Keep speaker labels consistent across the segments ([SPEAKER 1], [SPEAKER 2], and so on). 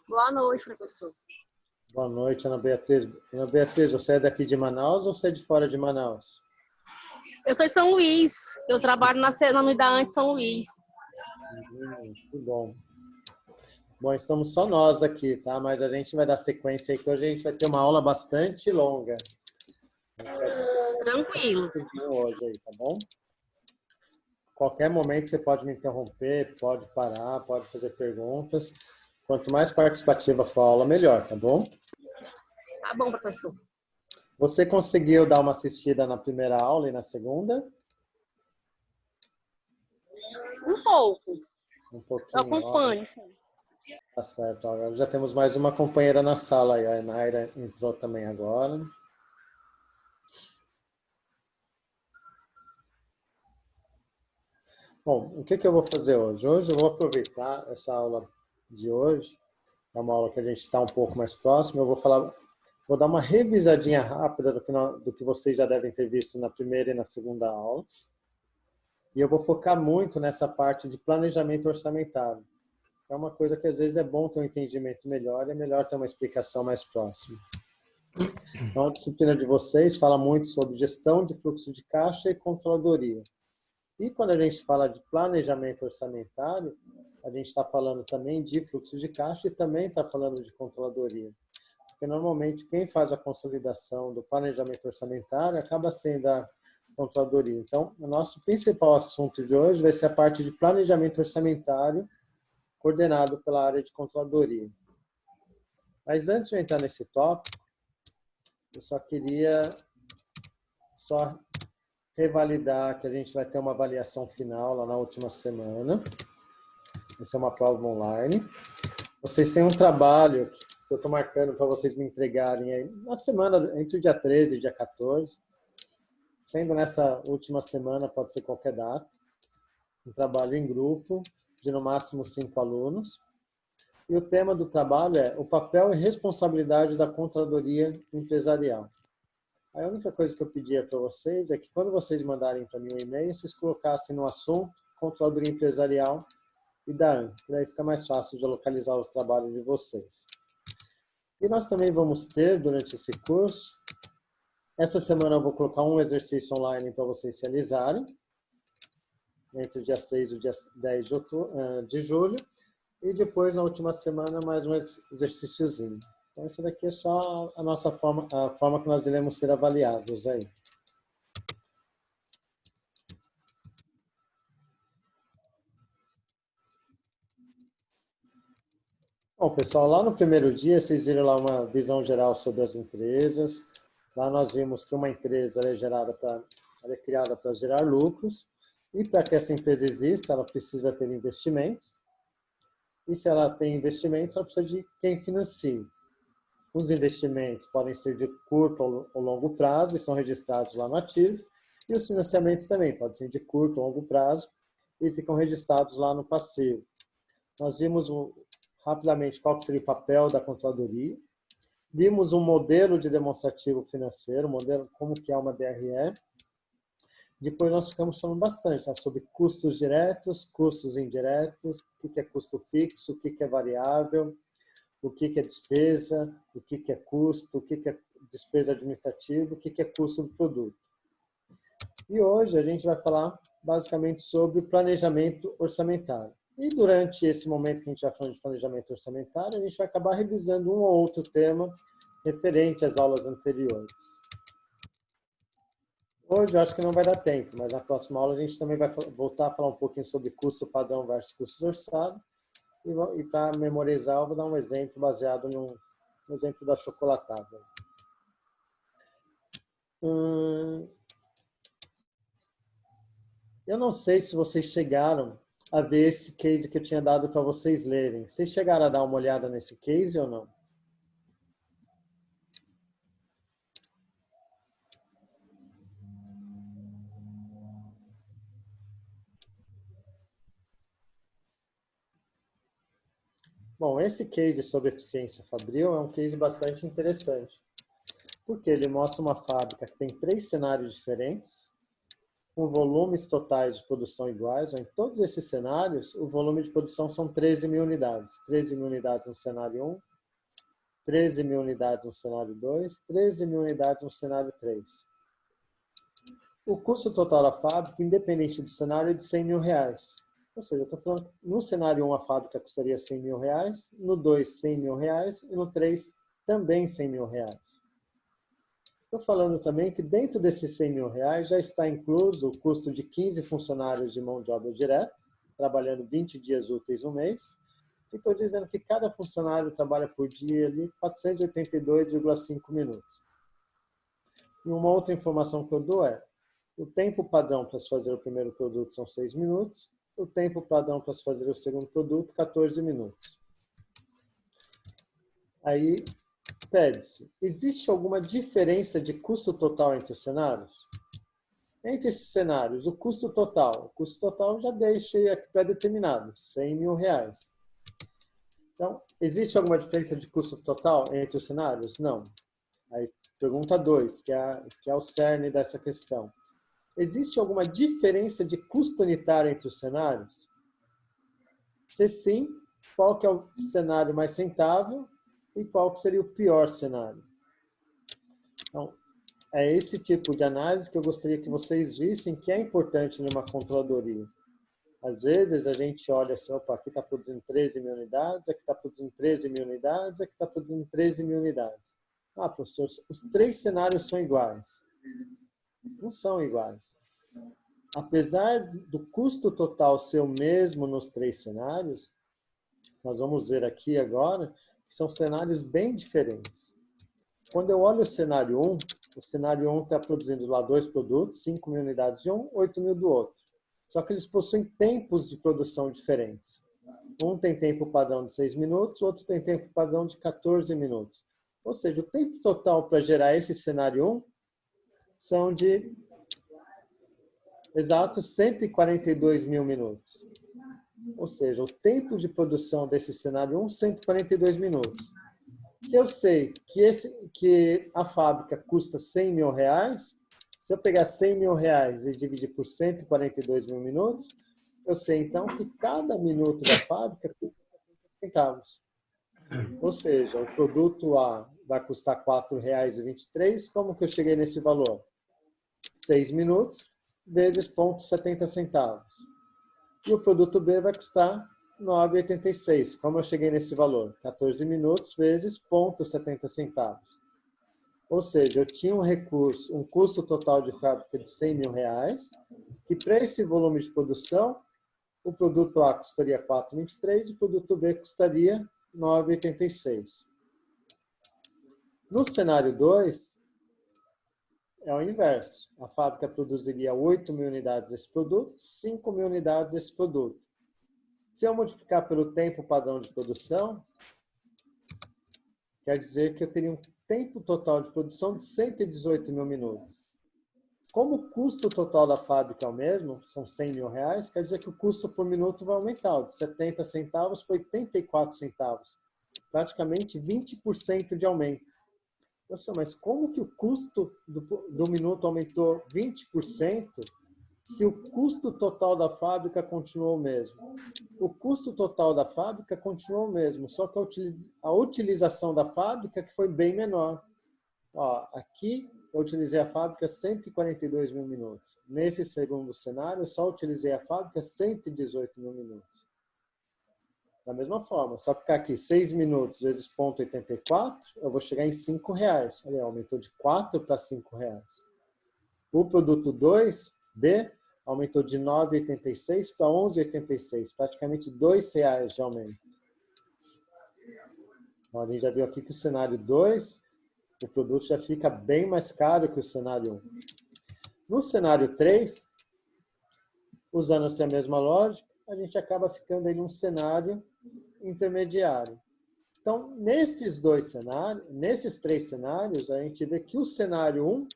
[SPEAKER 1] Boa noite, professor.
[SPEAKER 2] Boa noite, Ana Beatriz. Ana Beatriz, você é daqui de Manaus ou você é de fora de Manaus?
[SPEAKER 1] Eu sou de São Luís. Eu trabalho na unidade de São Luís.
[SPEAKER 2] Que bom. Bom, estamos só nós aqui, tá? Mas a gente vai dar sequência aí, que hoje a gente vai ter uma aula bastante longa.
[SPEAKER 1] Tranquilo.
[SPEAKER 2] Hoje aí, tá bom? Qualquer momento você pode me interromper, pode parar, pode fazer perguntas. Quanto mais participativa for a aula, melhor, tá bom?
[SPEAKER 1] Tá bom, professor.
[SPEAKER 2] Você conseguiu dar uma assistida na primeira aula e na segunda?
[SPEAKER 1] Um pouco.
[SPEAKER 2] Um pouquinho.
[SPEAKER 1] Eu acompanho, sim.
[SPEAKER 2] Tá certo. Agora já temos mais uma companheira na sala aí. A Naira entrou também agora. Bom, o que eu vou fazer hoje? Hoje eu vou aproveitar essa aula de hoje. É uma aula que a gente está um pouco mais próximo. Eu vou dar uma revisadinha rápida do que vocês já devem ter visto na primeira e na segunda aula. E eu vou focar muito nessa parte de planejamento orçamentário. É uma coisa que às vezes é bom ter um entendimento melhor e é melhor ter uma explicação mais próxima. Então, a disciplina de vocês fala muito sobre gestão de fluxo de caixa e controladoria. E quando a gente fala de planejamento orçamentário, a gente está falando também de fluxo de caixa e também está falando de controladoria. Porque normalmente quem faz a consolidação do planejamento orçamentário acaba sendo a controladoria. Então, o nosso principal assunto de hoje vai ser a parte de planejamento orçamentário coordenado pela área de controladoria. Mas antes de eu entrar nesse tópico, eu só queria revalidar que a gente vai ter uma avaliação final lá na última semana. Essa é uma prova online. Vocês têm um trabalho que eu estou marcando para vocês me entregarem aí na semana, entre o dia 13 e o dia 14. Sendo nessa última semana, pode ser qualquer data. Um trabalho em grupo, de no máximo 5 alunos. E o tema do trabalho é o papel e responsabilidade da controladoria empresarial. A única coisa que eu pedia para vocês é que quando vocês mandarem para mim um e-mail, vocês colocassem no assunto controladoria empresarial e da AN, que daí fica mais fácil de localizar o trabalho de vocês. E nós também vamos ter, durante esse curso, essa semana eu vou colocar um exercício online para vocês realizarem, entre o dia 6 e o dia 10 de julho, e depois, na última semana, mais um exercíciozinho. Então, essa daqui é só a nossa forma, a forma que nós iremos ser avaliados aí. Bom, pessoal, lá no primeiro dia, vocês viram lá uma visão geral sobre as empresas. Lá nós vimos que uma empresa ela é criada para gerar lucros. E para que essa empresa exista, ela precisa ter investimentos. E se ela tem investimentos, ela precisa de quem financie. Os investimentos podem ser de curto ou longo prazo e são registrados lá no ativo. E os financiamentos também podem ser de curto ou longo prazo e ficam registrados lá no passivo. Nós vimos rapidamente qual seria o papel da controladoria. Vimos um modelo de demonstrativo financeiro, modelo como que é uma DRE. Depois nós ficamos falando bastante sobre custos diretos, custos indiretos, o que é custo fixo, o que é variável, o que é despesa, o que é custo, o que é despesa administrativa, o que é custo do produto. E hoje a gente vai falar basicamente sobre planejamento orçamentário. E durante esse momento que a gente vai falando de planejamento orçamentário, a gente vai acabar revisando um ou outro tema referente às aulas anteriores. Hoje eu acho que não vai dar tempo, mas na próxima aula a gente também vai voltar a falar um pouquinho sobre custo padrão versus custo orçado. E para memorizar, eu vou dar um exemplo baseado no exemplo da chocolatada. Eu não sei se vocês chegaram a ver esse case que eu tinha dado para vocês lerem. Vocês chegaram a dar uma olhada nesse case ou não? Bom, esse case sobre eficiência fabril é um case bastante interessante, porque ele mostra uma fábrica que tem 3 cenários diferentes, com volumes totais de produção iguais. Em todos esses cenários, o volume de produção são 13 mil unidades. 13 mil unidades no cenário 1, 13 mil unidades no cenário 2, 13 mil unidades no cenário 3. O custo total da fábrica, independente do cenário, é de 100 mil reais. Ou seja, eu estou falando que no cenário 1 a fábrica custaria 100 mil reais, no 2, 100 mil reais e no 3 também 100 mil reais. Estou falando também que dentro desses 100 mil reais já está incluso o custo de 15 funcionários de mão de obra direta, trabalhando 20 dias úteis no mês. E estou dizendo que cada funcionário trabalha por dia ali 482,5 minutos. E uma outra informação que eu dou é, o tempo padrão para se fazer o primeiro produto são 6 minutos, o tempo padrão para se fazer o segundo produto, 14 minutos. Aí, pede-se, existe alguma diferença de custo total entre os cenários? Entre esses cenários, o custo total já deixei aqui pré-determinado, 100 mil reais. Então, existe alguma diferença de custo total entre os cenários? Não. Aí, pergunta 2, que é o cerne dessa questão. Existe alguma diferença de custo unitário entre os cenários? Se sim, qual que é o cenário mais rentável e qual que seria o pior cenário? Então, é esse tipo de análise que eu gostaria que vocês vissem que é importante numa controladoria. Às vezes a gente olha assim, opa, aqui está produzindo 13 mil unidades, aqui está produzindo 13 mil unidades, aqui está produzindo 13 mil unidades. Ah, professor, os 3 cenários são iguais. Não são iguais. Apesar do custo total ser o mesmo nos 3 cenários, nós vamos ver aqui agora que são cenários bem diferentes. Quando eu olho o cenário 1 está produzindo lá 2 produtos, 5 mil unidades de um, 8 mil do outro. Só que eles possuem tempos de produção diferentes. Um tem tempo padrão de 6 minutos, o outro tem tempo padrão de 14 minutos. Ou seja, o tempo total para gerar esse cenário 1 são de exatos 142 mil minutos. Ou seja, o tempo de produção desse cenário 1, 142 minutos. Se eu sei que a fábrica custa 100 mil reais, se eu pegar 100 mil reais e dividir por 142 mil minutos, eu sei então que cada minuto da fábrica custa 70 centavos. Ou seja, o produto A vai custar R$ 4,23. Como que eu cheguei nesse valor? 6 minutos vezes 0,70 centavos. E o produto B vai custar R$ 9,86. Como eu cheguei nesse valor? 14 minutos vezes 0,70 centavos. Ou seja, eu tinha um recurso, um custo total de fábrica de 100 mil reais, que para esse volume de produção, o produto A custaria 4,23 e o produto B custaria 9,86. No cenário 2, é o inverso. A fábrica produziria 8 mil unidades desse produto, 5 mil unidades desse produto. Se eu multiplicar pelo tempo padrão de produção, quer dizer que eu teria um tempo total de produção de 118 mil minutos. Como o custo total da fábrica é o mesmo, são 100 mil reais, quer dizer que o custo por minuto vai aumentar, de 70 centavos para 84 centavos. Praticamente 20% de aumento. Professor, mas como que o custo do minuto aumentou 20% se o custo total da fábrica continuou o mesmo? O custo total da fábrica continuou o mesmo, só que a utilização da fábrica que foi bem menor. Ó, aqui eu utilizei a fábrica 142 mil minutos. Nesse segundo cenário, eu só utilizei a fábrica 118 mil minutos. Da mesma forma, só ficar aqui 6 minutos vezes 0,84, eu vou chegar em 5 reais. Olha, aumentou de 4 para 5 reais. O produto 2B aumentou de 9,86 para 11,86, praticamente 2 reais de aumento. Então, a gente já viu aqui que o cenário 2, o produto já fica bem mais caro que o cenário 1. No cenário 3, usando-se a mesma lógica, a gente acaba ficando em um cenário intermediário. Então, nesses 3 cenários, a gente vê que o cenário 1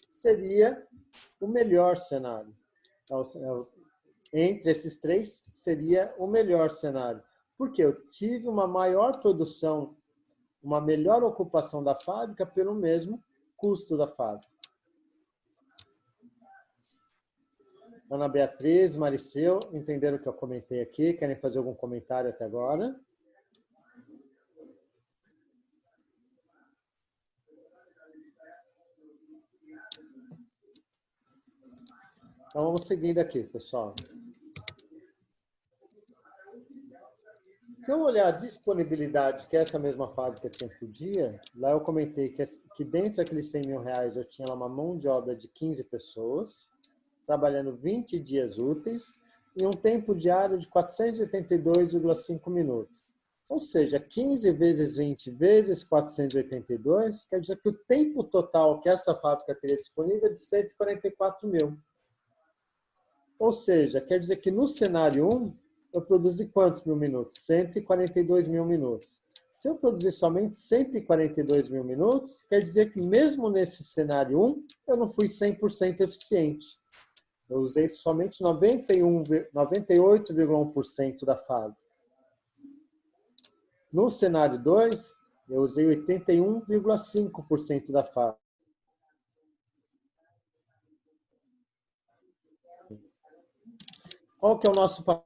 [SPEAKER 2] seria o melhor cenário. Então, entre esses 3, seria o melhor cenário. Porque eu tive uma maior produção, uma melhor ocupação da fábrica pelo mesmo custo da fábrica. Ana Beatriz, Mariceu, entenderam o que eu comentei aqui? Querem fazer algum comentário até agora? Então, vamos seguindo aqui, pessoal. Se eu olhar a disponibilidade que essa mesma fábrica tinha por dia, lá eu comentei que dentro daqueles 100 mil reais eu tinha lá uma mão de obra de 15 pessoas, trabalhando 20 dias úteis e um tempo diário de 482,5 minutos. Ou seja, 15 vezes 20 vezes 482, quer dizer que o tempo total que essa fábrica teria disponível é de 144 mil. Ou seja, quer dizer que no cenário 1, eu produzi quantos mil minutos? 142 mil minutos. Se eu produzir somente 142 mil minutos, quer dizer que mesmo nesse cenário 1, eu não fui 100% eficiente. Eu usei somente 98,1% da fábrica. No cenário 2, eu usei 81,5% da fábrica. Qual que é o nosso papel?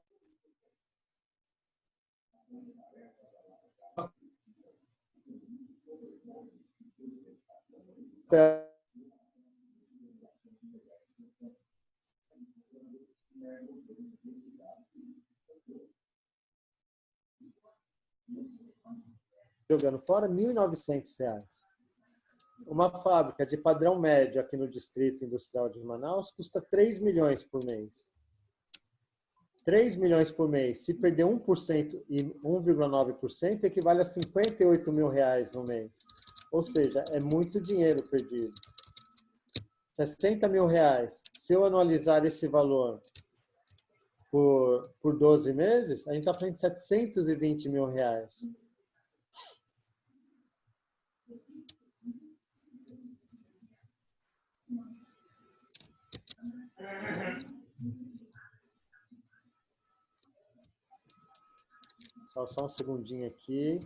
[SPEAKER 2] Jogando fora, R$ 1.900. Uma fábrica de padrão médio aqui no Distrito Industrial de Manaus custa 3 milhões por mês. 3 milhões por mês, se perder 1% e 1,9%, equivale a 58 mil reais no mês. Ou seja, é muito dinheiro perdido. 60 mil reais. Se eu anualizar esse valor por 12 meses, a gente está falando de 720 mil reais. Só um segundinho aqui.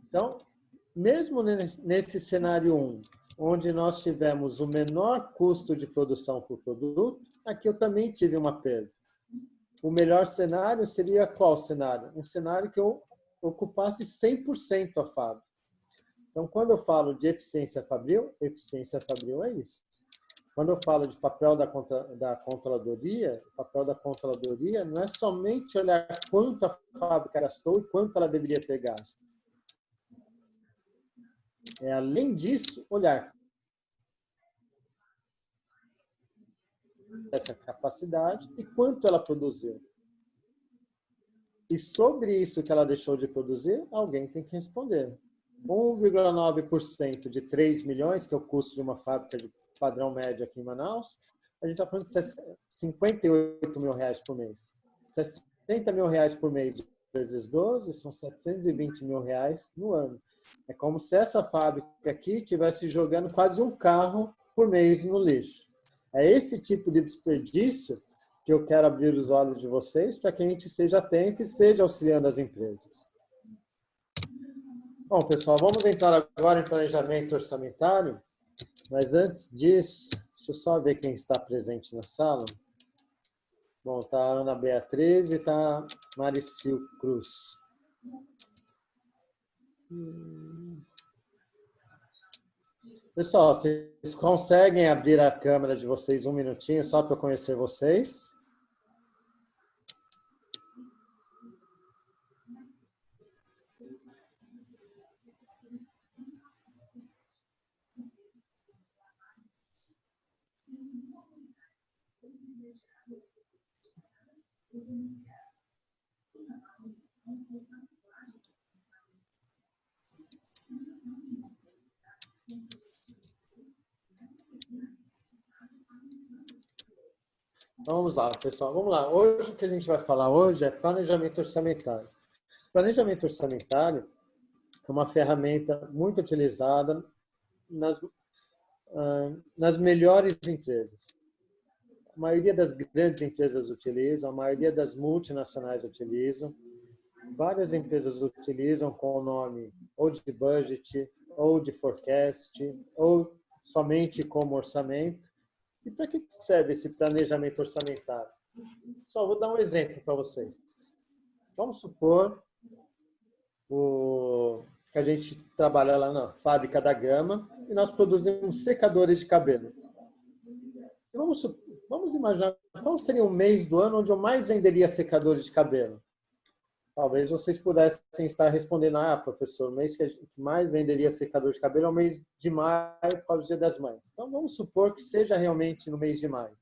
[SPEAKER 2] Então, mesmo nesse cenário 1, onde nós tivemos o menor custo de produção por produto, aqui eu também tive uma perda. O melhor cenário seria qual cenário? Um cenário que eu ocupasse 100% a fábrica. Então, quando eu falo de eficiência fabril é isso. Quando eu falo de papel da controladoria, o papel da controladoria não é somente olhar quanto a fábrica gastou e quanto ela deveria ter gasto. É, além disso, olhar essa capacidade e quanto ela produziu. E sobre isso que ela deixou de produzir, alguém tem que responder. 1,9% de 3 milhões, que é o custo de uma fábrica de padrão médio aqui em Manaus, a gente está falando de 58 mil reais por mês. 60 mil reais por mês vezes 12 são 720 mil reais no ano. É como se essa fábrica aqui estivesse jogando quase um carro por mês no lixo. É esse tipo de desperdício que eu quero abrir os olhos de vocês para que a gente seja atento e esteja auxiliando as empresas. Bom, pessoal, vamos entrar agora em planejamento orçamentário, mas antes disso, deixa eu só ver quem está presente na sala. Bom, está a Ana Beatriz e está a Maricil Cruz. Pessoal, vocês conseguem abrir a câmera de vocês um minutinho só para eu conhecer vocês? Então, vamos lá, pessoal. Vamos lá. Hoje, o que a gente vai falar hoje é planejamento orçamentário. Planejamento orçamentário é uma ferramenta muito utilizada nas melhores empresas. A maioria das grandes empresas utilizam, a maioria das multinacionais utilizam. Várias empresas utilizam com o nome ou de budget, ou de forecast, ou somente como orçamento. E para que serve esse planejamento orçamentário? Só vou dar um exemplo para vocês. Vamos supor que a gente trabalha lá na fábrica da Gama e nós produzimos secadores de cabelo. E vamos imaginar qual seria um mês do ano onde eu mais venderia secadores de cabelo. Talvez vocês pudessem estar respondendo, professor, o mês que mais venderia secador de cabelo é o mês de maio por causa do Dia das Mães. Então, vamos supor que seja realmente no mês de maio.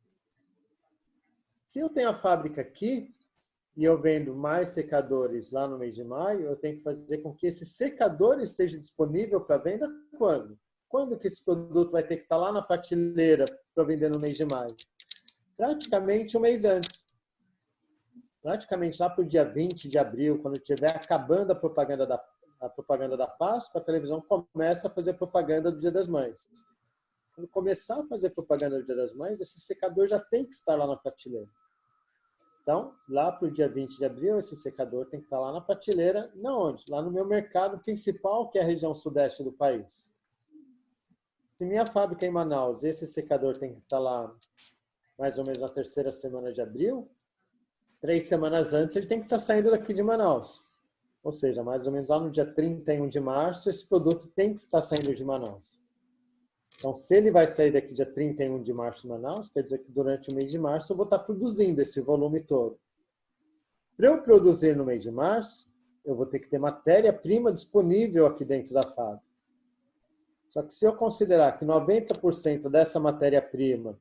[SPEAKER 2] Se eu tenho a fábrica aqui e eu vendo mais secadores lá no mês de maio, eu tenho que fazer com que esse secador esteja disponível para venda quando? Quando que esse produto vai ter que estar lá na prateleira para vender no mês de maio? Praticamente um mês antes. Praticamente lá para o dia 20 de abril, quando estiver acabando a propaganda da Páscoa, a televisão começa a fazer propaganda do Dia das Mães. Quando começar a fazer propaganda do Dia das Mães, esse secador já tem que estar lá na prateleira. Então, lá para o dia 20 de abril, esse secador tem que estar lá na prateleira. Não onde? Lá no meu mercado principal, que é a região sudeste do país. Se minha fábrica é em Manaus, esse secador tem que estar lá mais ou menos na terceira semana de abril, 3 semanas antes ele tem que estar saindo daqui de Manaus. Ou seja, mais ou menos lá no dia 31 de março, esse produto tem que estar saindo de Manaus. Então, se ele vai sair daqui dia 31 de março de Manaus, quer dizer que durante o mês de março eu vou estar produzindo esse volume todo. Para eu produzir no mês de março, eu vou ter que ter matéria-prima disponível aqui dentro da fábrica. Só que se eu considerar que 90% dessa matéria-prima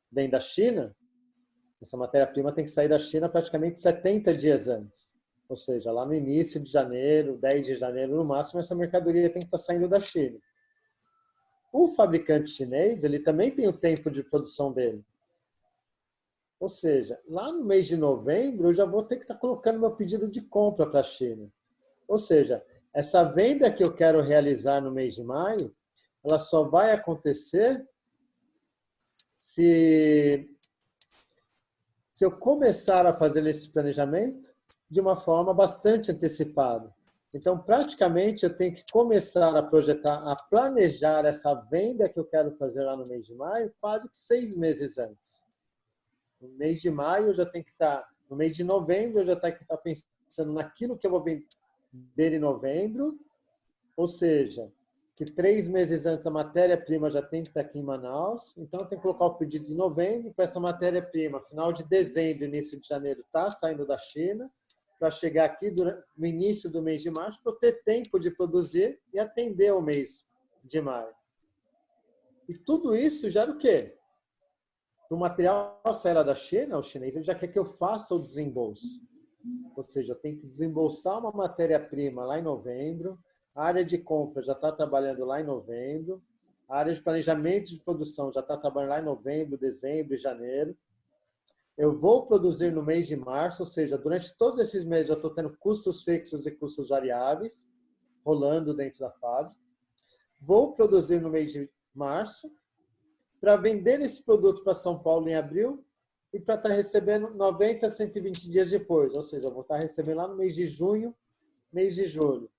[SPEAKER 2] vem da China, essa matéria-prima tem que sair da China praticamente 70 dias antes. Ou seja, lá no início de janeiro, 10 de janeiro no máximo, essa mercadoria tem que estar saindo da China. O fabricante chinês, ele também tem o tempo de produção dele. Ou seja, lá no mês de novembro, eu já vou ter que estar colocando meu pedido de compra para a China. Ou seja, essa venda que eu quero realizar no mês de maio, ela só vai acontecer se eu começar a fazer esse planejamento de uma forma bastante antecipada. Então, praticamente, eu tenho que começar a projetar, a planejar essa venda que eu quero fazer lá no mês de maio, quase que 6 meses antes. No mês de maio, eu já tenho que estar, no mês de novembro, eu já tenho que estar pensando naquilo que eu vou vender em novembro, ou seja, que 3 meses antes a matéria-prima já tem que estar aqui em Manaus, então eu tenho que colocar o pedido de novembro para essa matéria-prima, final de dezembro, início de janeiro, está saindo da China, para chegar aqui no início do mês de março, para eu ter tempo de produzir e atender o mês de maio. E tudo isso já era o quê? O material sair lá da China, o chinês ele já quer que eu faça o desembolso. Ou seja, eu tenho que desembolsar uma matéria-prima lá em novembro, a área de compra já está trabalhando lá em novembro, a área de planejamento de produção já está trabalhando lá em novembro, dezembro e janeiro. Eu vou produzir no mês de março, ou seja, durante todos esses meses eu estou tendo custos fixos e custos variáveis rolando dentro da fábrica. Vou produzir no mês de março para vender esse produto para São Paulo em abril e para estar recebendo 90 a 120 dias depois, ou seja, eu vou estar recebendo lá no mês de junho, mês de julho.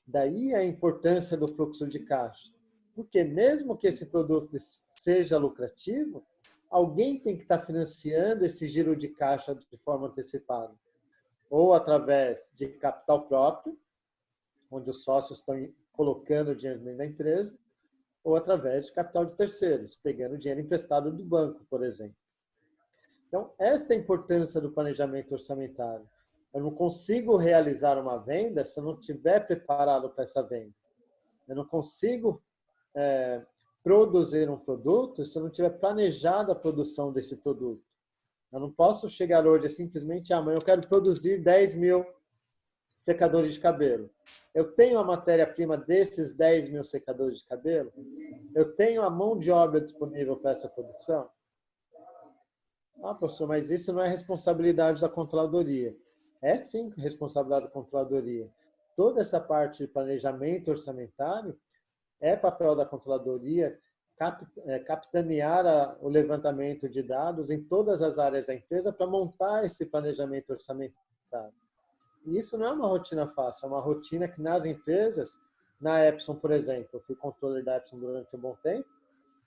[SPEAKER 2] Daí a importância do fluxo de caixa. Porque mesmo que esse produto seja lucrativo, alguém tem que estar financiando esse giro de caixa de forma antecipada. Ou através de capital próprio, onde os sócios estão colocando dinheiro dentro da empresa, ou através de capital de terceiros, pegando dinheiro emprestado do banco, por exemplo. Então, esta é a importância do planejamento orçamentário. Eu não consigo realizar uma venda se eu não estiver preparado para essa venda. Eu não consigo produzir um produto se eu não tiver planejado a produção desse produto. Eu não posso chegar hoje simplesmente, amanhã eu quero produzir 10 mil secadores de cabelo. Eu tenho a matéria-prima desses 10 mil secadores de cabelo? Eu tenho a mão de obra disponível para essa produção? Professor, mas isso não é responsabilidade da controladoria. É sim responsabilidade da controladoria. Toda essa parte de planejamento orçamentário é papel da controladoria capitanear o levantamento de dados em todas as áreas da empresa para montar esse planejamento orçamentário. E isso não é uma rotina fácil, é uma rotina que nas empresas, na Epson, por exemplo, eu fui controller da Epson durante um bom tempo,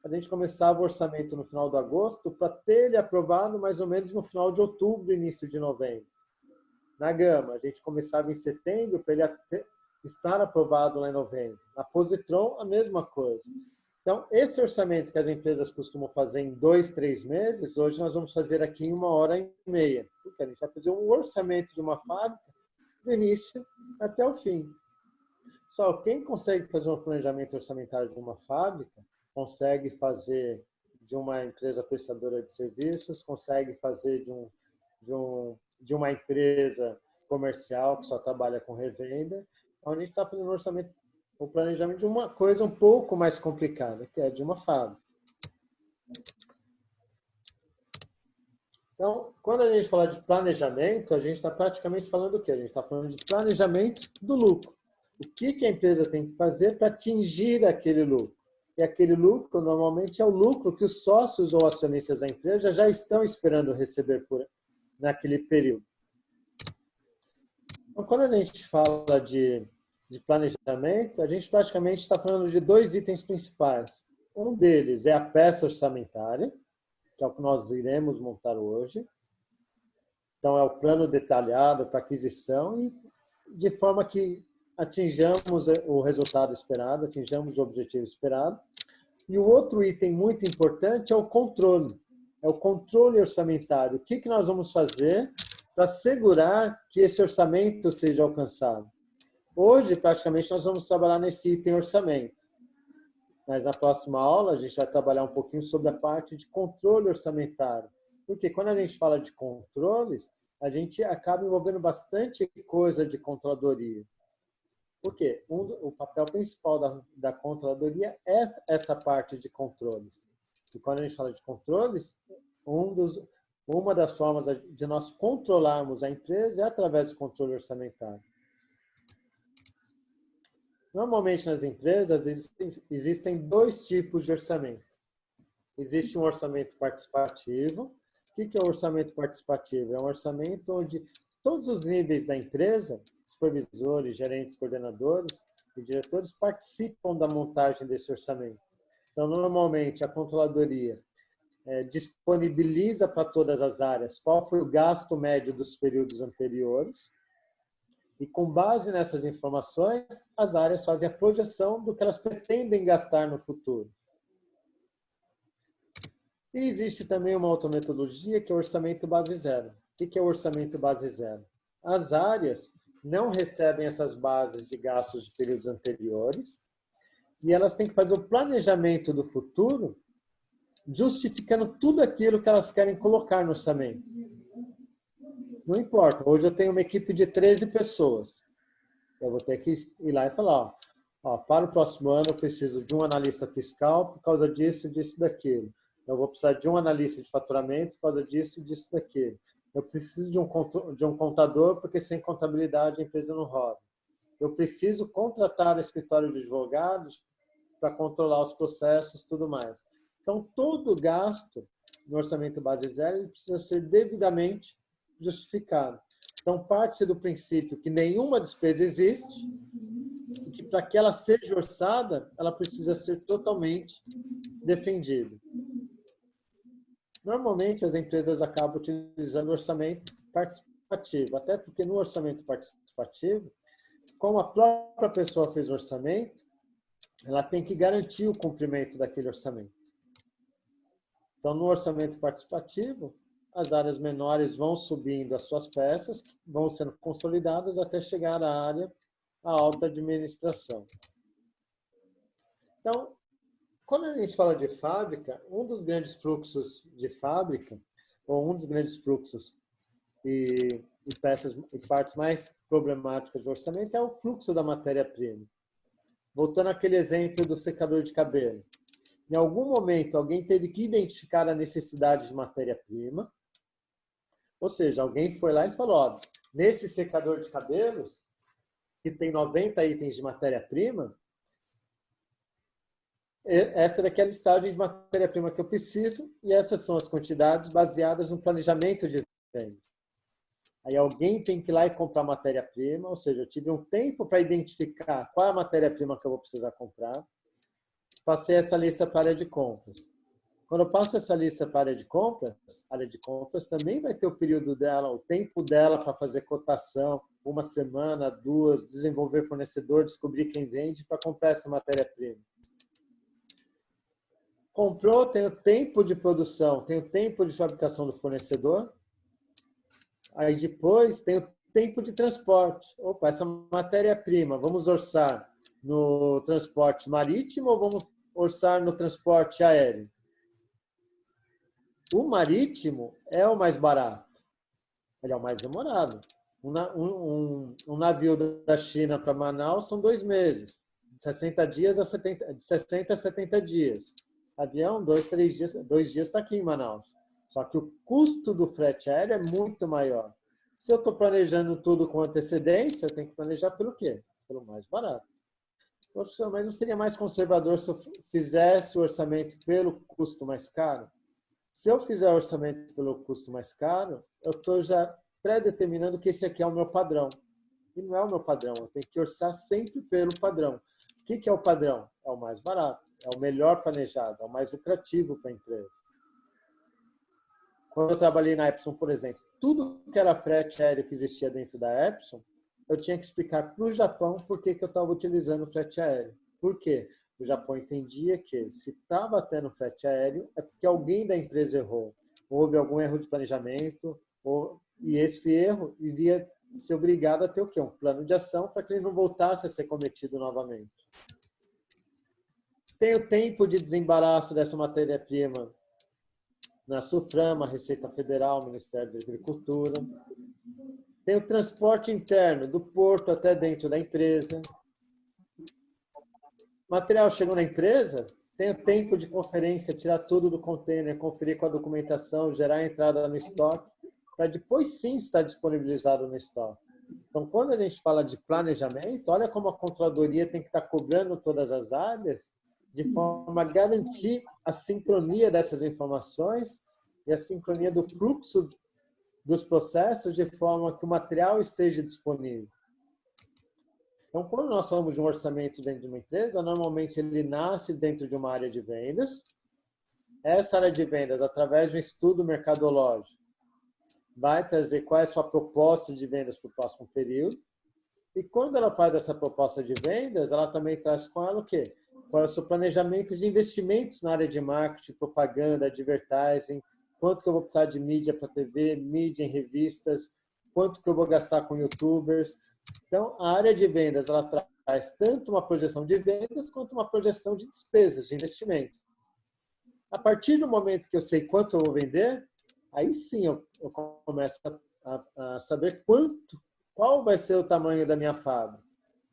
[SPEAKER 2] a gente começava o orçamento no final de agosto para ter ele aprovado mais ou menos no final de outubro, início de novembro. Na Gama, a gente começava em setembro para ele estar aprovado lá em novembro. Na Positron, a mesma coisa. Então, esse orçamento que as empresas costumam fazer em 2, 3 meses, hoje nós vamos fazer aqui em 1h30. Porque a gente vai fazer um orçamento de uma fábrica do início até o fim. Só quem consegue fazer um planejamento orçamentário de uma fábrica, consegue fazer de uma empresa prestadora de serviços, consegue fazer de uma empresa comercial que só trabalha com revenda. Então, a gente está fazendo um orçamento, o planejamento de uma coisa um pouco mais complicada, que é de uma fábrica. Então, quando a gente fala de planejamento, a gente está praticamente falando do quê? A gente está falando de planejamento do lucro. O que a empresa tem que fazer para atingir aquele lucro? E aquele lucro, normalmente, é o lucro que os sócios ou acionistas da empresa já estão esperando receber naquele período. Então, quando a gente fala de planejamento, a gente praticamente está falando de 2 itens principais. Um deles é a peça orçamentária, que é o que nós iremos montar hoje. Então, é o plano detalhado para aquisição e de forma que atinjamos o resultado esperado, atinjamos o objetivo esperado. E o outro item muito importante é o controle. É o controle orçamentário. O que nós vamos fazer para assegurar que esse orçamento seja alcançado? Hoje, praticamente, nós vamos trabalhar nesse item orçamento. Mas na próxima aula, a gente vai trabalhar um pouquinho sobre a parte de controle orçamentário. Porque quando a gente fala de controles, a gente acaba envolvendo bastante coisa de controladoria. Porque o papel principal da controladoria é essa parte de controles. E quando a gente fala de controles, uma das formas de nós controlarmos a empresa é através do controle orçamentário. Normalmente nas empresas existem 2 tipos de orçamento. Existe um orçamento participativo. O que é o orçamento participativo? É um orçamento onde todos os níveis da empresa, supervisores, gerentes, coordenadores e diretores participam da montagem desse orçamento. Então, normalmente, a controladoria disponibiliza para todas as áreas qual foi o gasto médio dos períodos anteriores e, com base nessas informações, as áreas fazem a projeção do que elas pretendem gastar no futuro. E existe também uma outra metodologia que é o orçamento base zero. O que é o orçamento base zero? As áreas não recebem essas bases de gastos de períodos anteriores e elas têm que fazer o planejamento do futuro justificando tudo aquilo que elas querem colocar no orçamento. Não importa, hoje eu tenho uma equipe de 13 pessoas. Eu vou ter que ir lá e falar, para o próximo ano eu preciso de um analista fiscal por causa disso, disso, daquilo. Eu vou precisar de um analista de faturamento por causa disso, disso, daquilo. Eu preciso de um contador, porque sem contabilidade a empresa não roda. Eu preciso contratar um escritório de advogados para controlar os processos e tudo mais. Então, todo gasto no orçamento base zero ele precisa ser devidamente justificado. Então, parte-se do princípio que nenhuma despesa existe e que, para que ela seja orçada, ela precisa ser totalmente defendida. Normalmente, as empresas acabam utilizando o orçamento participativo, até porque no orçamento participativo, como a própria pessoa fez o orçamento, ela tem que garantir o cumprimento daquele orçamento. Então, no orçamento participativo, as áreas menores vão subindo as suas peças, vão sendo consolidadas até chegar à área, à alta administração. Então, quando a gente fala de fábrica, um dos grandes fluxos de fábrica, ou um dos grandes fluxos e peças e partes mais problemáticas do orçamento é o fluxo da matéria-prima. Voltando àquele exemplo do secador de cabelo. Em algum momento, alguém teve que identificar a necessidade de matéria-prima, ou seja, alguém foi lá e falou, nesse secador de cabelos, que tem 90 itens de matéria-prima, essa daqui é a listagem de matéria-prima que eu preciso e essas são as quantidades baseadas no planejamento de venda. Aí alguém tem que ir lá e comprar matéria-prima, ou seja, eu tive um tempo para identificar qual é a matéria-prima que eu vou precisar comprar. passei essa lista para a área de compras. Quando eu passo essa lista para a área de compras também vai ter o período dela, o tempo dela para fazer cotação, 1 semana, 2, desenvolver fornecedor, descobrir quem vende para comprar essa matéria-prima. Comprou, tem o tempo de produção, tem o tempo de fabricação do fornecedor. Aí depois tem o tempo de transporte. Opa, essa matéria-prima, vamos orçar no transporte marítimo ou vamos orçar no transporte aéreo? O marítimo é o mais barato. Ele é o mais demorado. Um navio da China para Manaus são 2 meses. De 60 dias a 70, de 60 a 70 dias. Avião, 2, 3 dias, 2 dias está aqui em Manaus. Só que o custo do frete aéreo é muito maior. Se eu estou planejando tudo com antecedência, eu tenho que planejar pelo quê? Pelo mais barato. Mas não seria mais conservador se eu fizesse o orçamento pelo custo mais caro? Se eu fizer o orçamento pelo custo mais caro, eu estou já pré-determinando que esse aqui é o meu padrão. E não é o meu padrão, eu tenho que orçar sempre pelo padrão. O que é o padrão? É o mais barato, é o melhor planejado, é o mais lucrativo para a empresa. Quando eu trabalhei na Epson, por exemplo, tudo que era frete aéreo que existia dentro da Epson, eu tinha que explicar para o Japão por que eu estava utilizando frete aéreo. Por quê? O Japão entendia que se estava tendo frete aéreo é porque alguém da empresa errou. Houve algum erro de planejamento, e esse erro iria ser obrigado a ter o quê? Um plano de ação para que ele não voltasse a ser cometido novamente. Tem o tempo de desembaraço dessa matéria-prima na SUFRAMA, Receita Federal, Ministério da Agricultura. Tem o transporte interno, do porto até dentro da empresa. O material chegou na empresa, tem o tempo de conferência, tirar tudo do container, conferir com a documentação, gerar a entrada no estoque, para depois sim estar disponibilizado no estoque. Então, quando a gente fala de planejamento, olha como a controladoria tem que estar cobrando todas as áreas, de forma a garantir a sincronia dessas informações e a sincronia do fluxo dos processos, de forma que o material esteja disponível. Então, quando nós falamos de um orçamento dentro de uma empresa, normalmente ele nasce dentro de uma área de vendas. Essa área de vendas, através de um estudo mercadológico, vai trazer qual é a sua proposta de vendas para o próximo período. E quando ela faz essa proposta de vendas, ela também traz com ela o quê? Qual é o seu planejamento de investimentos na área de marketing, propaganda, advertising, quanto que eu vou precisar de mídia para TV, mídia em revistas, quanto que eu vou gastar com youtubers. Então, a área de vendas, ela traz tanto uma projeção de vendas, quanto uma projeção de despesas, de investimentos. A partir do momento que eu sei quanto eu vou vender, aí sim eu começo a saber qual vai ser o tamanho da minha fábrica.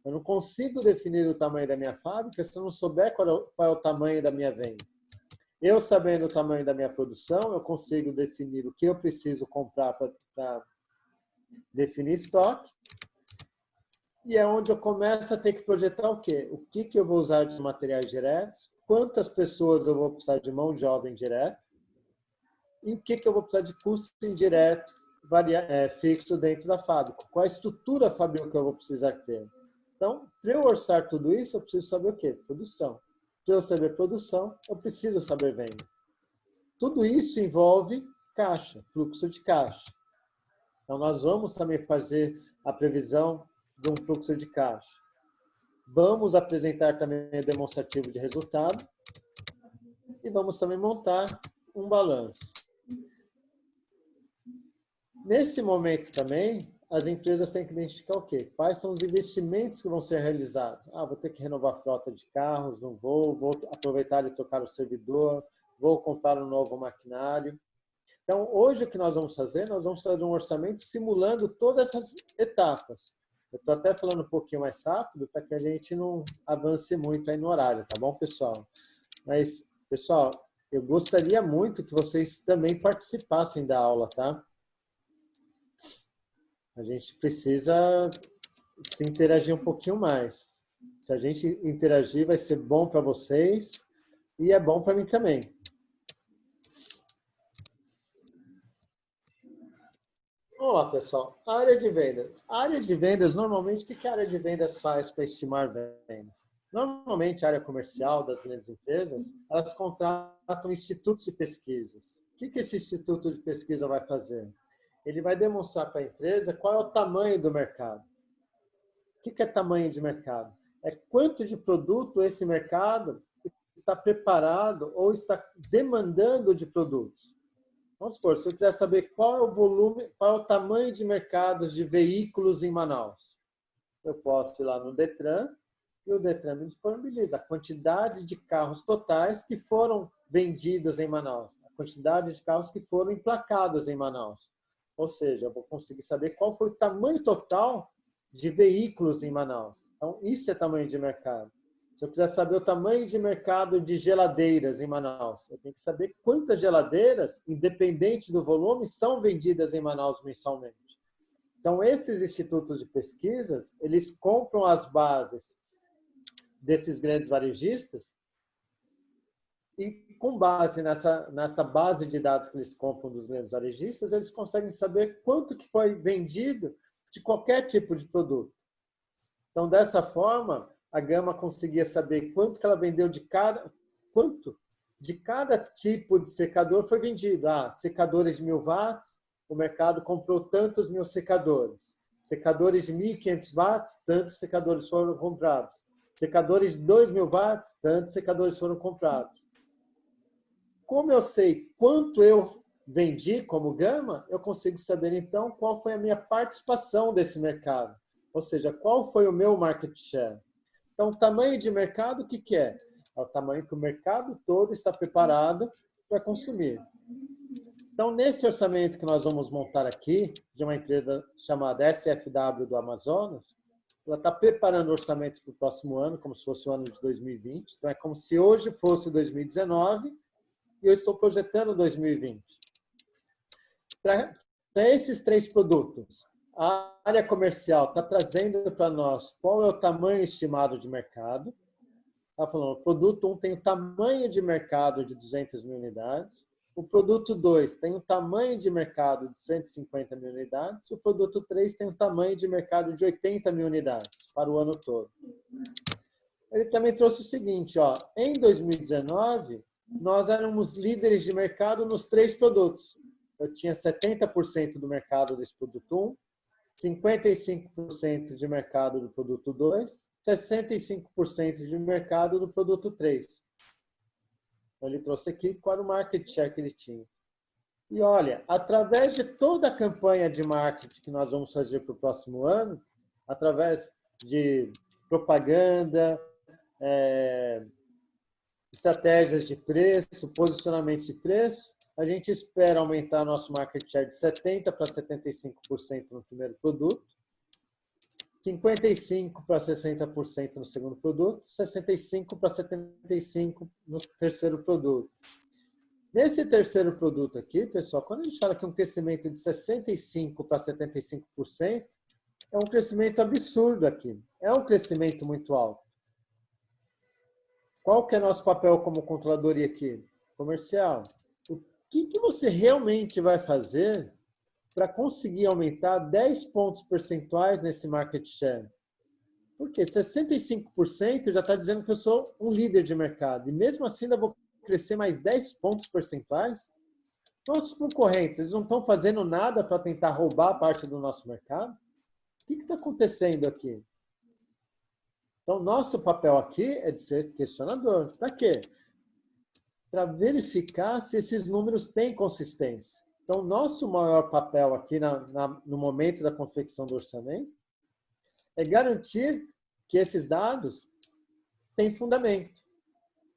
[SPEAKER 2] Eu não consigo definir o tamanho da minha fábrica se eu não souber qual é o tamanho da minha venda. Eu sabendo o tamanho da minha produção, eu consigo definir o que eu preciso comprar para definir estoque. E é onde eu começo a ter que projetar o quê? O que eu vou usar de materiais diretos, quantas pessoas eu vou precisar de mão de obra indireta e o que eu vou precisar de custo indireto fixo dentro da fábrica. Qual a estrutura fabril que eu vou precisar ter? Então, para eu orçar tudo isso, eu preciso saber o quê? Produção. Para eu saber produção, eu preciso saber venda. Tudo isso envolve caixa, fluxo de caixa. Então, nós vamos também fazer a previsão de um fluxo de caixa. Vamos apresentar também o demonstrativo de resultado e vamos também montar um balanço. Nesse momento também, as empresas têm que identificar o quê? Quais são os investimentos que vão ser realizados? Vou ter que renovar a frota de carros, não vou aproveitar e trocar o servidor, vou comprar um novo maquinário. Então, hoje o que nós vamos fazer? Nós vamos fazer um orçamento simulando todas essas etapas. Eu estou até falando um pouquinho mais rápido para que a gente não avance muito aí no horário, tá bom, pessoal? Mas, pessoal, eu gostaria muito que vocês também participassem da aula, tá? A gente precisa se interagir um pouquinho mais. Se a gente interagir, vai ser bom para vocês e é bom para mim também. Vamos lá, pessoal. Área de vendas. A área de vendas, normalmente, o que a área de vendas faz para estimar vendas? Normalmente, a área comercial das grandes empresas, elas contratam institutos de pesquisas. O que esse instituto de pesquisa vai fazer? Ele vai demonstrar para a empresa qual é o tamanho do mercado. O que é tamanho de mercado? É quanto de produto esse mercado está preparado ou está demandando de produtos. Vamos supor, se eu quiser saber qual é o volume, qual é o tamanho de mercados de veículos em Manaus, eu posso ir lá no Detran e o Detran me disponibiliza a quantidade de carros totais que foram vendidos em Manaus, a quantidade de carros que foram emplacados em Manaus. Ou seja, eu vou conseguir saber qual foi o tamanho total de veículos em Manaus. Então, isso é tamanho de mercado. Se eu quiser saber o tamanho de mercado de geladeiras em Manaus, eu tenho que saber quantas geladeiras, independente do volume, são vendidas em Manaus mensalmente. Então, esses institutos de pesquisas, eles compram as bases desses grandes varejistas e, com base nessa base de dados que eles compram dos grandes varejistas, eles conseguem saber quanto que foi vendido de qualquer tipo de produto. Então, dessa forma, a Gama conseguia saber quanto que ela vendeu quanto de cada tipo de secador foi vendido. Secadores de 1000 watts, o mercado comprou tantos mil secadores. Secadores de 1500 watts, tantos secadores foram comprados. Secadores de 2000 watts, tantos secadores foram comprados. Como eu sei quanto eu vendi como Gama, eu consigo saber, então, qual foi a minha participação desse mercado. Ou seja, qual foi o meu market share. Então, o tamanho de mercado, o que é? É o tamanho que o mercado todo está preparado para consumir. Então, nesse orçamento que nós vamos montar aqui, de uma empresa chamada SFW do Amazonas, ela está preparando orçamentos para o próximo ano, como se fosse o ano de 2020. Então, é como se hoje fosse 2019 e eu estou projetando 2020. Para esses 3 produtos, a área comercial está trazendo para nós qual é o tamanho estimado de mercado. Está falando, o produto 1 tem o tamanho de mercado de 200 mil unidades, o produto 2 tem o tamanho de mercado de 150 mil unidades, o produto 3 tem o tamanho de mercado de 80 mil unidades para o ano todo. Ele também trouxe o seguinte, em 2019, nós éramos líderes de mercado nos 3 produtos. Eu tinha 70% do mercado desse produto 1, 55% de mercado do produto 2, 65% de mercado do produto 3. Então, ele trouxe aqui qual era o market share que ele tinha. E olha, através de toda a campanha de marketing que nós vamos fazer para o próximo ano, através de propaganda, estratégias de preço, posicionamento de preço, a gente espera aumentar nosso market share de 70% para 75% no primeiro produto, 55% para 60% no segundo produto, 65% para 75% no terceiro produto. Nesse terceiro produto aqui, pessoal, quando a gente fala que um crescimento de 65% para 75%, é um crescimento absurdo aqui. É um crescimento muito alto. Qual que é nosso papel como controladoria aqui? Comercial. O que você realmente vai fazer para conseguir aumentar 10 pontos percentuais nesse market share? Porque 65% já está dizendo que eu sou um líder de mercado. E mesmo assim ainda vou crescer mais 10 pontos percentuais? Nossos concorrentes, eles não estão fazendo nada para tentar roubar parte do nosso mercado? O que está acontecendo aqui? Então, nosso papel aqui é de ser questionador. Para quê? Para verificar se esses números têm consistência. Então, nosso maior papel aqui no momento da confecção do orçamento é garantir que esses dados têm fundamento.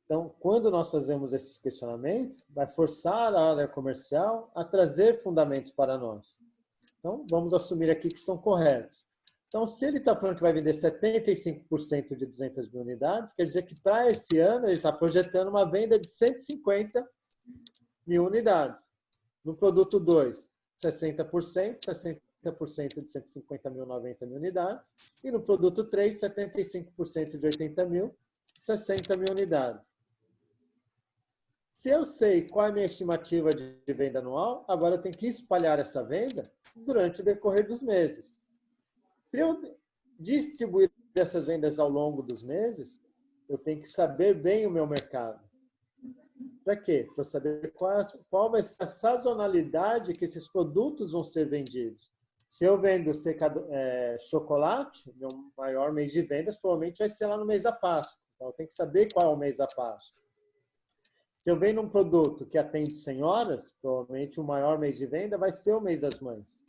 [SPEAKER 2] Então, quando nós fazemos esses questionamentos, vai forçar a área comercial a trazer fundamentos para nós. Então, vamos assumir aqui que são corretos. Então, se ele está falando que vai vender 75% de 200 mil unidades, quer dizer que para esse ano ele está projetando uma venda de 150 mil unidades. No produto 2, 60%, 60% de 150 mil, 90 mil unidades. E no produto 3, 75% de 80 mil, 60 mil unidades. Se eu sei qual é a minha estimativa de venda anual, agora eu tenho que espalhar essa venda durante o decorrer dos meses. Para eu distribuir essas vendas ao longo dos meses, eu tenho que saber bem o meu mercado. Para quê? Para saber qual vai ser a sazonalidade que esses produtos vão ser vendidos. Se eu vendo chocolate, meu maior mês de vendas provavelmente vai ser lá no mês da Páscoa. Então, eu tenho que saber qual é o mês da Páscoa. Se eu vendo um produto que atende senhoras, provavelmente o maior mês de venda vai ser o mês das mães.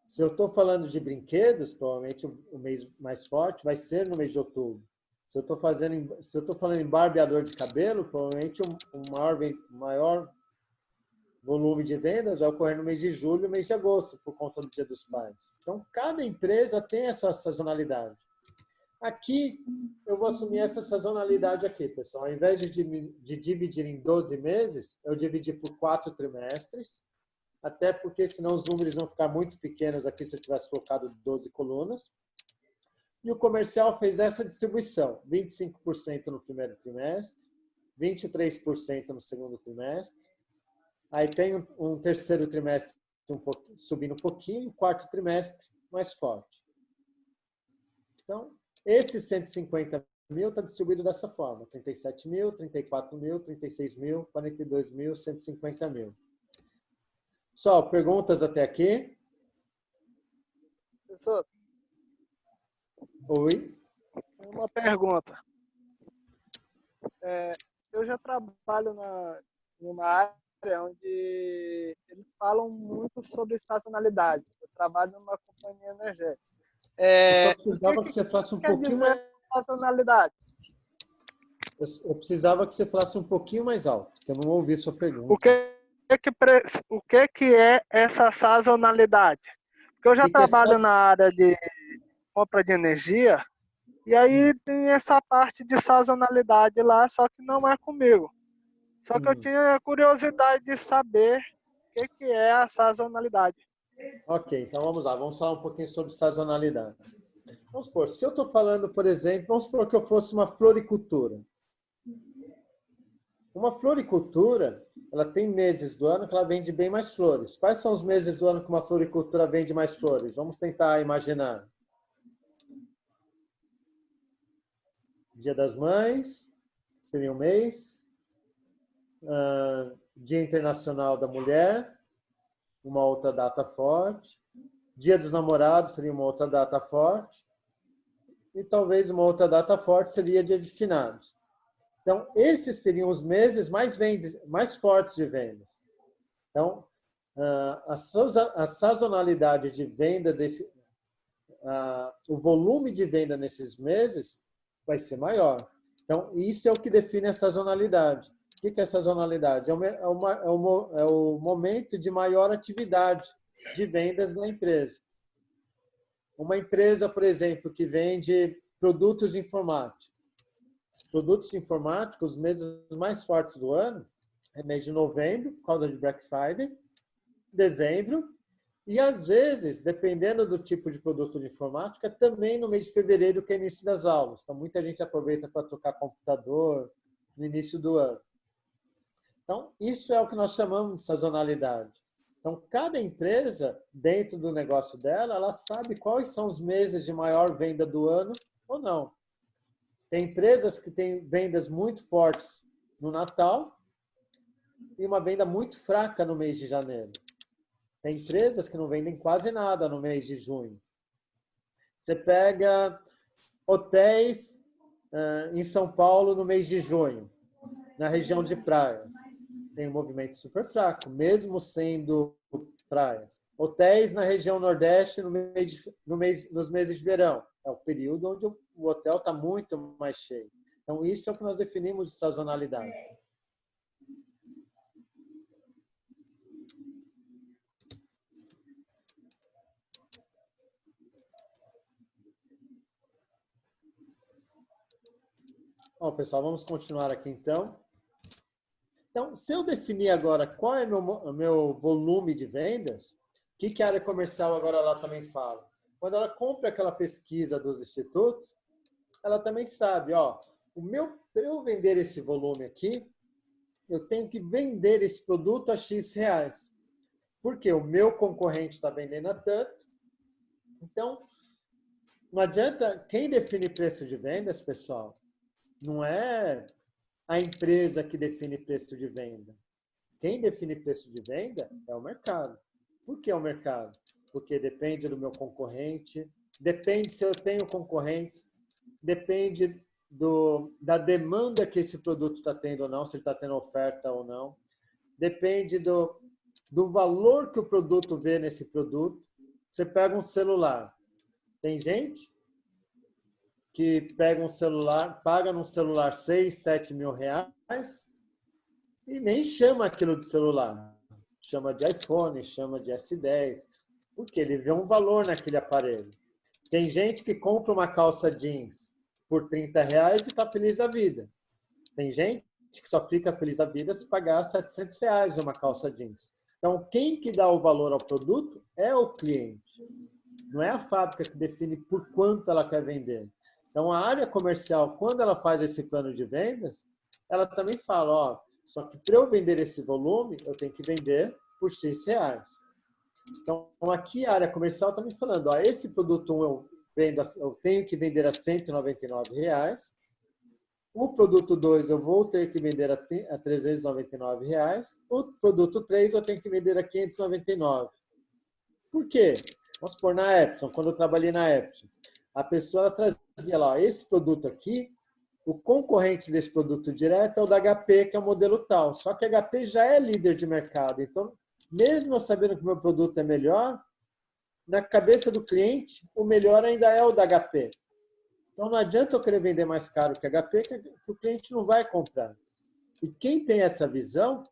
[SPEAKER 2] Se eu estou falando de brinquedos, provavelmente o mês mais forte vai ser no mês de outubro. Se eu estou falando em barbeador de cabelo, provavelmente o maior volume de vendas vai ocorrer no mês de julho e mês de agosto, por conta do Dia dos Pais. Então, cada empresa tem essa sazonalidade. Aqui, eu vou assumir essa sazonalidade aqui, pessoal. Ao invés de dividir em 12 meses, eu dividi por 4 trimestres, até porque senão os números vão ficar muito pequenos aqui se eu tivesse colocado 12 colunas. E o comercial fez essa distribuição, 25% no primeiro trimestre, 23% no segundo trimestre. Aí tem um terceiro trimestre subindo um pouquinho, um quarto trimestre mais forte. Então, esse 150 mil está distribuído dessa forma, 37 mil, 34 mil, 36 mil, 42 mil, 150 mil. Só, perguntas até aqui?
[SPEAKER 3] Professor,
[SPEAKER 2] Oi?
[SPEAKER 3] uma pergunta. Eu já trabalho numa área onde eles falam muito sobre sazonalidade. Eu trabalho numa companhia energética.
[SPEAKER 2] Eu só precisava que você falasse um pouquinho mais...
[SPEAKER 3] Sazonalidade.
[SPEAKER 2] Eu precisava que você falasse um pouquinho mais alto, que eu não ouvi sua pergunta.
[SPEAKER 3] O que é essa sazonalidade? Porque eu já trabalho na área de compra de energia, e aí tem essa parte de sazonalidade lá, só que não é comigo. Só que eu tinha curiosidade de saber o que é a sazonalidade.
[SPEAKER 2] Ok, então vamos lá, vamos falar um pouquinho sobre sazonalidade. Vamos supor, se eu estou falando, por exemplo, vamos supor que eu fosse uma floricultura. Uma floricultura, ela tem meses do ano que ela vende bem mais flores. Quais são os meses do ano que uma floricultura vende mais flores? Vamos tentar imaginar. Dia das Mães, seria um mês. Dia Internacional da Mulher, uma outra data forte. Dia dos Namorados seria uma outra data forte. E talvez uma outra data forte seria Dia de Finados. Então, esses seriam os meses mais fortes de vendas. Então, a sazonalidade de venda, o volume de venda nesses meses vai ser maior. Então, isso é o que define a sazonalidade. O que é a sazonalidade? É o momento de maior atividade de vendas na empresa. Uma empresa, por exemplo, que vende produtos informáticos. Produtos informáticos, os meses mais fortes do ano, é mês de novembro, por causa de Black Friday, dezembro, e às vezes, dependendo do tipo de produto de informática, também no mês de fevereiro, que é início das aulas. Então, muita gente aproveita para trocar computador no início do ano. Então, isso é o que nós chamamos de sazonalidade. Então, cada empresa, dentro do negócio dela, ela sabe quais são os meses de maior venda do ano ou não. Tem empresas que têm vendas muito fortes no Natal e uma venda muito fraca no mês de janeiro. Tem empresas que não vendem quase nada no mês de junho. Você pega hotéis em São Paulo no mês de junho, na região de praias. Tem um movimento super fraco, mesmo sendo praias. Hotéis na região Nordeste nos meses de verão. É o período onde o hotel está muito mais cheio. Então, isso é o que nós definimos de sazonalidade. Bom, pessoal, vamos continuar aqui, então. Então, se eu definir agora qual é o meu volume de vendas, o que a área comercial agora lá também fala? Quando ela compra aquela pesquisa dos institutos, ela também sabe, para eu vender esse volume aqui, eu tenho que vender esse produto a X reais. Porque o meu concorrente está vendendo a tanto. Então, Não adianta, quem define preço de vendas, pessoal, não é a empresa que define preço de venda. Quem define preço de venda é o mercado. Por que é o mercado? Porque depende do meu concorrente, depende se eu tenho concorrentes, depende da demanda que esse produto está tendo ou não, se ele está tendo oferta ou não, depende do valor que o produto vê nesse produto. Você pega um celular. Tem gente que pega um celular, paga num celular 6, 7 mil reais e nem chama aquilo de celular. Chama de iPhone, chama de S10, porque ele vê um valor naquele aparelho. Tem gente que compra uma calça jeans por 30 reais e está feliz da vida. Tem gente que só fica feliz da vida se pagar 700 reais uma calça jeans. Então, quem que dá o valor ao produto é o cliente. Não é a fábrica que define por quanto ela quer vender. Então, a área comercial, quando ela faz esse plano de vendas, ela também fala, ó, só que para eu vender esse volume, eu tenho que vender por X reais. Então, aqui a área comercial está me falando, ó, esse produto eu tenho que vender a R$ 199 reais. O produto 2 eu vou ter que vender a R$ 399 reais. O produto 3 eu tenho que vender a R$ 599. Por quê? Vamos supor, na Epson, quando eu trabalhei na Epson, a pessoa trazia lá, esse produto aqui, o concorrente desse produto direto é o da HP, que é o modelo tal. Só que a HP já é líder de mercado. Então, mesmo eu sabendo que o meu produto é melhor, na cabeça do cliente, o melhor ainda é o da HP. Então, não adianta eu querer vender mais caro que a HP, que o cliente não vai comprar. E quem tem essa visão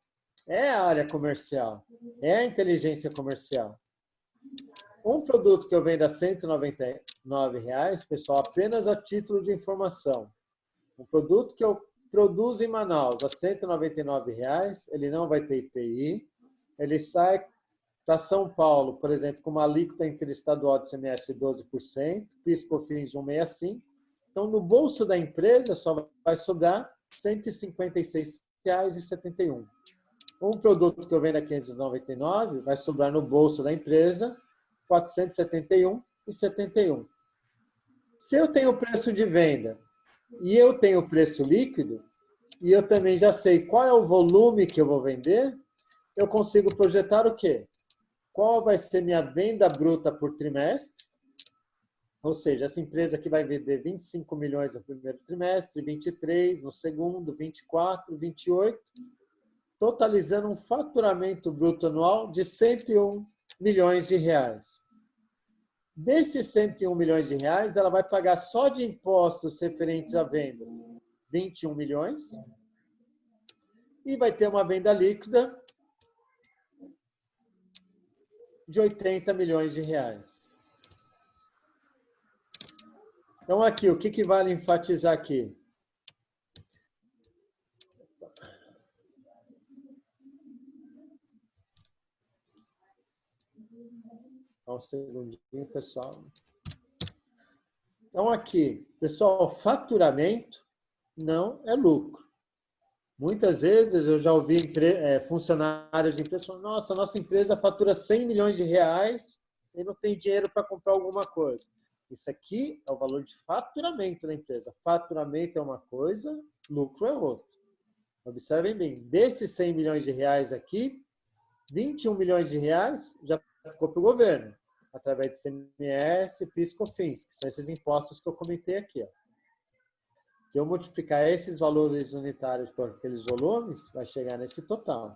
[SPEAKER 2] é a área comercial, é a inteligência comercial. Um produto que eu vendo a R$ 199 reais, pessoal, apenas a título de informação. Um produto que eu produzo em Manaus a R$ 199 reais, ele não vai ter IPI, ele sai para São Paulo, por exemplo, com uma alíquota interestadual de ICMS de 12%, PIS/COFINS de 1,65%. Então, no bolso da empresa só vai sobrar R$ 156,71. Um produto que eu vendo a R$ 599 vai sobrar no bolso da empresa R$ 471,71. Se eu tenho o preço de venda e eu tenho o preço líquido, e eu também já sei qual é o volume que eu vou vender, eu consigo projetar o quê? Qual vai ser minha venda bruta por trimestre? Ou seja, essa empresa aqui vai vender 25 milhões no primeiro trimestre, 23 no segundo, 24, 28, totalizando um faturamento bruto anual de 101 milhões de reais. Desses 101 milhões de reais, ela vai pagar só de impostos referentes a vendas 21 milhões e vai ter uma venda líquida de 80 milhões de reais. Então, aqui, o que vale enfatizar aqui? Só um segundinho, pessoal. Então, aqui, pessoal, faturamento não é lucro. Muitas vezes eu já ouvi funcionários de empresas falando, nossa, nossa empresa fatura 100 milhões de reais e não tem dinheiro para comprar alguma coisa. Isso aqui é o valor de faturamento da empresa. Faturamento é uma coisa, lucro é outra. Observem bem, desses 100 milhões de reais aqui, 21 milhões de reais já ficou para o governo, através de ICMS, PIS/COFINS, que são esses impostos que eu comentei aqui. Ó. Se eu multiplicar esses valores unitários por aqueles volumes, vai chegar nesse total.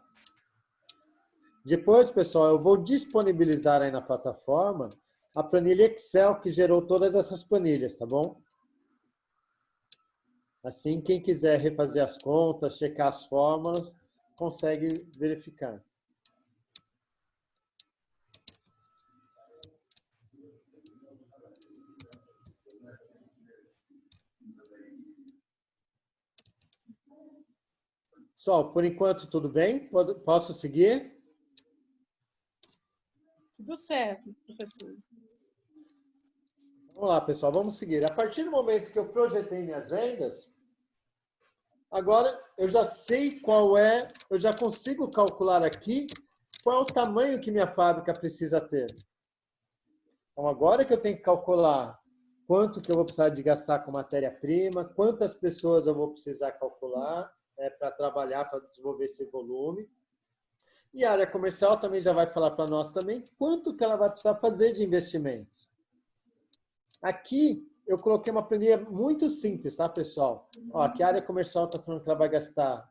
[SPEAKER 2] Depois, pessoal, eu vou disponibilizar aí na plataforma a planilha Excel que gerou todas essas planilhas, tá bom? Assim, quem quiser refazer as contas, checar as fórmulas, consegue verificar. Pessoal, por enquanto tudo bem? Posso seguir?
[SPEAKER 4] Tudo certo, professor.
[SPEAKER 2] Vamos lá, pessoal, vamos seguir. A partir do momento que eu projetei minhas vendas, agora eu já sei qual é, eu já consigo calcular aqui qual é o tamanho que minha fábrica precisa ter. Então, agora que eu tenho que calcular quanto que eu vou precisar de gastar com matéria-prima, quantas pessoas eu vou precisar calcular para trabalhar, para desenvolver esse volume. E a área comercial também já vai falar para nós também quanto que ela vai precisar fazer de investimentos. Aqui eu coloquei uma planilha muito simples, tá, pessoal? Ó, aqui a área comercial está falando que ela vai gastar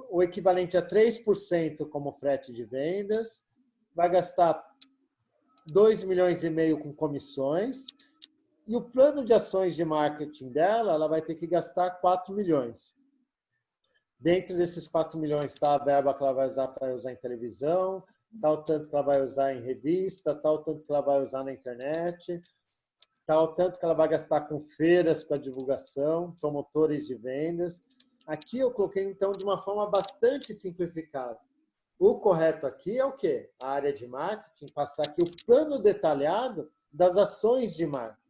[SPEAKER 2] o equivalente a 3% como frete de vendas, vai gastar 2,5 milhões com comissões, e o plano de ações de marketing dela, ela vai ter que gastar 4 milhões. Dentro desses 4 milhões está a verba que ela vai usar para usar em televisão, tal tanto que ela vai usar em revista, tal tanto que ela vai usar na internet, tal tanto que ela vai gastar com feiras para divulgação, promotores de vendas. Aqui eu coloquei, então, de uma forma bastante simplificada. O correto aqui é o quê? A área de marketing passar aqui o plano detalhado das ações de marketing.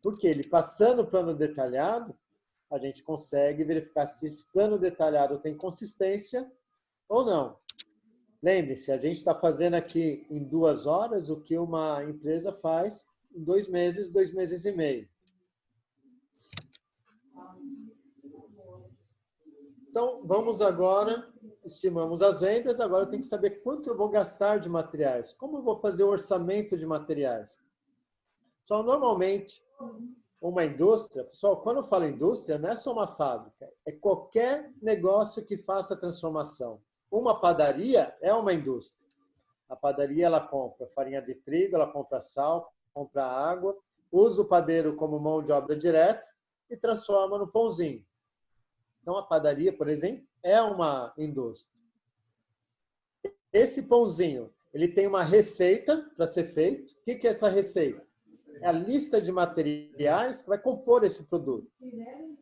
[SPEAKER 2] Porque ele passando o plano detalhado, a gente consegue verificar se esse plano detalhado tem consistência ou não. Lembre-se, a gente está fazendo aqui em 2 horas o que uma empresa faz em 2 meses, 2 meses e meio. Então, vamos agora, estimamos as vendas, agora eu tenho que saber quanto eu vou gastar de materiais. Como eu vou fazer o orçamento de materiais? Só normalmente, uma indústria, pessoal, quando eu falo indústria, não é só uma fábrica, é qualquer negócio que faça transformação. Uma padaria é uma indústria. A padaria, ela compra farinha de trigo, ela compra sal, compra água, usa o padeiro como mão de obra direta e transforma no pãozinho. Então, a padaria, por exemplo, é uma indústria. Esse pãozinho, ele tem uma receita para ser feito. O que é essa receita? É a lista de materiais que vai compor esse produto.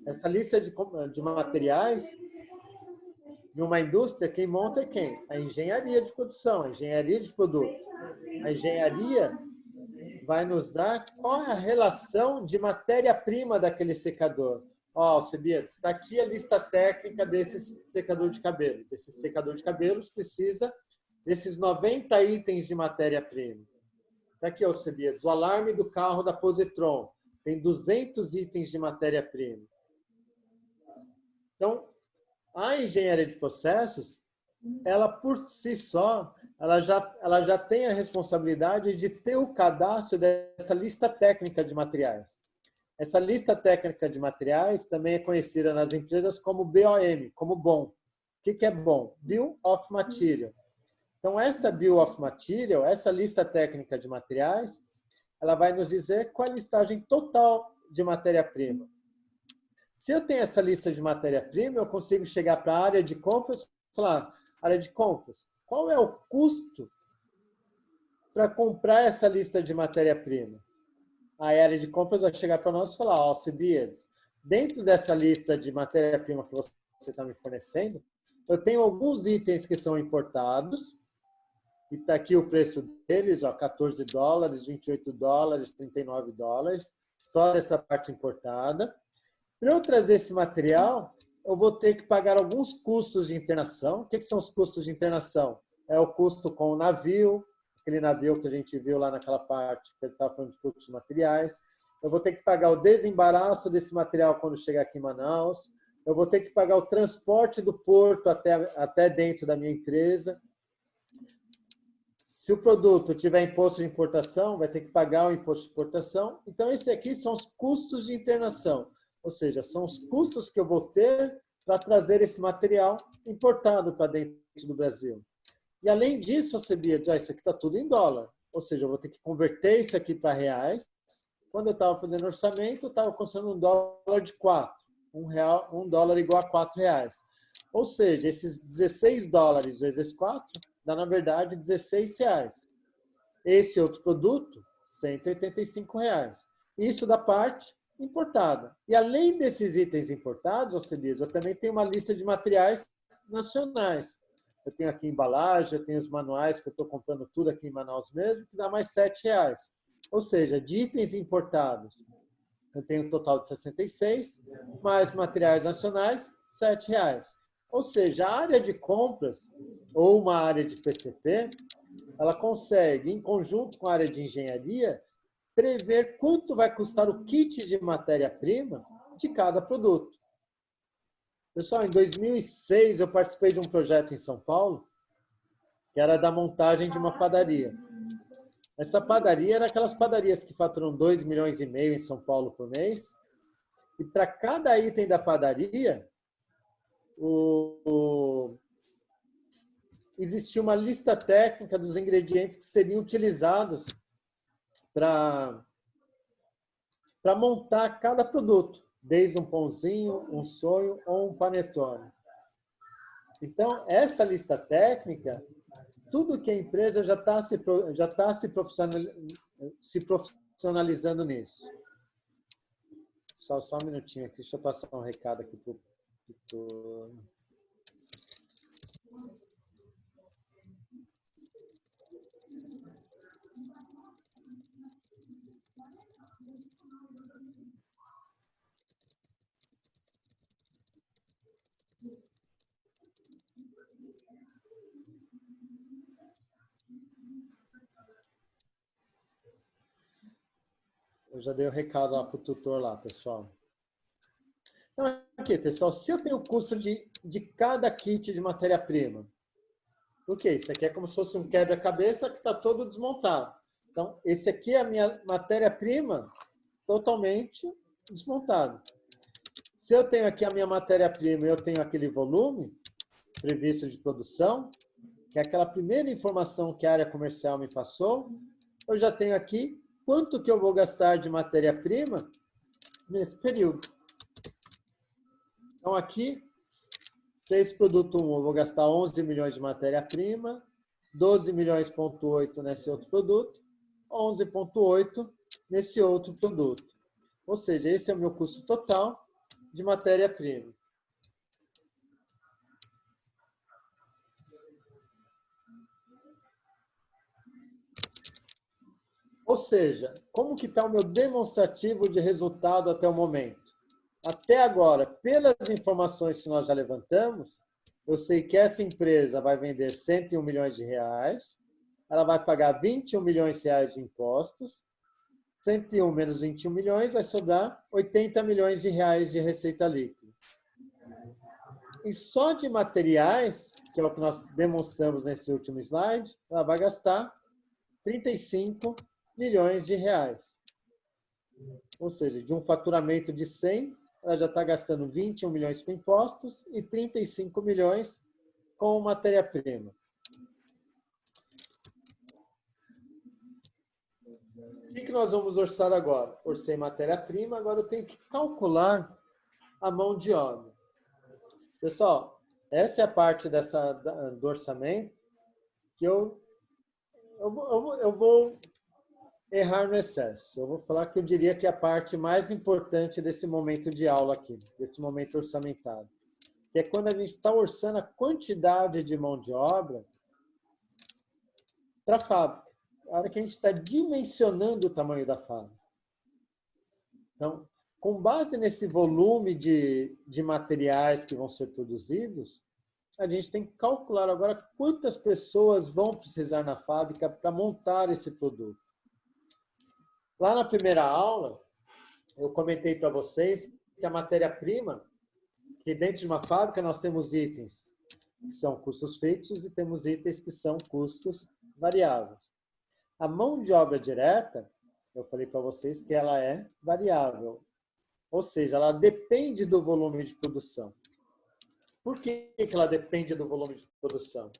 [SPEAKER 2] Essa lista de materiais, em uma indústria, quem monta é quem? A engenharia de produção, a engenharia de produtos. A engenharia vai nos dar qual é a relação de matéria-prima daquele secador. Ó, Alcebiades, está aqui a lista técnica desse secador de cabelos. Esse secador de cabelos precisa desses 90 itens de matéria-prima. Está aqui, Alcebiades, o alarme do carro da Positron. Tem 200 itens de matéria-prima. Então, a engenharia de processos, ela por si só, ela já tem a responsabilidade de ter o cadastro dessa lista técnica de materiais. Essa lista técnica de materiais também é conhecida nas empresas como BOM, como BOM. O que é BOM? Bill of Material. Então, essa Bill of Material, essa lista técnica de materiais, ela vai nos dizer qual é a listagem total de matéria-prima. Se eu tenho essa lista de matéria-prima, eu consigo chegar para a área de compras e falar, área de compras, qual é o custo para comprar essa lista de matéria-prima? A área de compras vai chegar para nós e falar, ó, Alcebiades, dentro dessa lista de matéria-prima que você está me fornecendo, eu tenho alguns itens que são importados, e está aqui o preço deles, ó, 14 dólares, 28 dólares, 39 dólares, só dessa parte importada. Para eu trazer esse material, eu vou ter que pagar alguns custos de internação. O que são os custos de internação? É o custo com o navio, aquele navio que a gente viu lá naquela parte, que ele estava falando de fluxo de materiais. Eu vou ter que pagar o desembaraço desse material quando chegar aqui em Manaus. Eu vou ter que pagar o transporte do porto até dentro da minha empresa. Se o produto tiver imposto de importação, vai ter que pagar o imposto de importação. Então, esses aqui são os custos de internação. Ou seja, são os custos que eu vou ter para trazer esse material importado para dentro do Brasil. E, além disso, eu sabia, isso aqui está tudo em dólar. Ou seja, eu vou ter que converter isso aqui para reais. Quando eu estava fazendo orçamento, eu estava considerando $1 de 4. $1 igual a 4 reais. Ou seja, esses 16 dólares vezes 4 dá, na verdade, 16 reais. Esse outro produto, 185 reais. Isso da parte importada. E além desses itens importados, Alcebiades, eu também tenho uma lista de materiais nacionais. Eu tenho aqui embalagem, eu tenho os manuais que eu estou comprando tudo aqui em Manaus mesmo, que dá mais 7 reais. Ou seja, de itens importados, eu tenho um total de 66, mais materiais nacionais, 7 reais. Ou seja, a área de compras ou uma área de PCP, ela consegue, em conjunto com a área de engenharia, prever quanto vai custar o kit de matéria-prima de cada produto. Pessoal, em 2006 eu participei de um projeto em São Paulo, que era da montagem de uma padaria. Essa padaria era aquelas padarias que faturam 2,5 milhões em São Paulo por mês. E para cada item da padaria, existia uma lista técnica dos ingredientes que seriam utilizados para montar cada produto, desde um pãozinho, um sonho ou um panetone. Então, essa lista técnica, tudo que a empresa já está se profissionalizando nisso. Só um minutinho aqui, deixa eu passar um recado aqui para o tutor. Eu já dei o recado lá para o tutor lá, pessoal. Então, aqui, pessoal, se eu tenho o custo de cada kit de matéria-prima, ok, isso aqui é como se fosse um quebra-cabeça que está todo desmontado. Então, esse aqui é a minha matéria-prima totalmente desmontado. Se eu tenho aqui a minha matéria-prima e eu tenho aquele volume previsto de produção, que é aquela primeira informação que a área comercial me passou, eu já tenho aqui quanto que eu vou gastar de matéria-prima nesse período. Então, aqui, para esse produto 1, eu vou gastar 11 milhões de matéria-prima, 12 milhões,8 nesse outro produto, 11,8 nesse outro produto. Ou seja, esse é o meu custo total de matéria-prima. Ou seja, como que está o meu demonstrativo de resultado até o momento? Até agora, pelas informações que nós já levantamos, eu sei que essa empresa vai vender 101 milhões de reais, ela vai pagar 21 milhões de reais de impostos, 101 menos 21 milhões vai sobrar 80 milhões de reais de receita líquida. E só de materiais, que é o que nós demonstramos nesse último slide, ela vai gastar 35 milhões de reais. Ou seja, de um faturamento de 100, ela já está gastando 21 milhões com impostos e 35 milhões com matéria-prima. O que nós vamos orçar agora? Orcei matéria-prima, agora eu tenho que calcular a mão de obra. Pessoal, essa é a parte do orçamento que eu vou errar no excesso. Eu vou falar que eu diria que é a parte mais importante desse momento de aula aqui, desse momento orçamentário. Que é quando a gente está orçando a quantidade de mão de obra para a fábrica. A hora que a gente está dimensionando o tamanho da fábrica. Então, com base nesse volume de materiais que vão ser produzidos, a gente tem que calcular agora quantas pessoas vão precisar na fábrica para montar esse produto. Lá na primeira aula, eu comentei para vocês que a matéria-prima, que dentro de uma fábrica nós temos itens que são custos fixos e temos itens que são custos variáveis. A mão de obra direta, eu falei para vocês que ela é variável, ou seja, ela depende do volume de produção. Por que ela depende do volume de produção?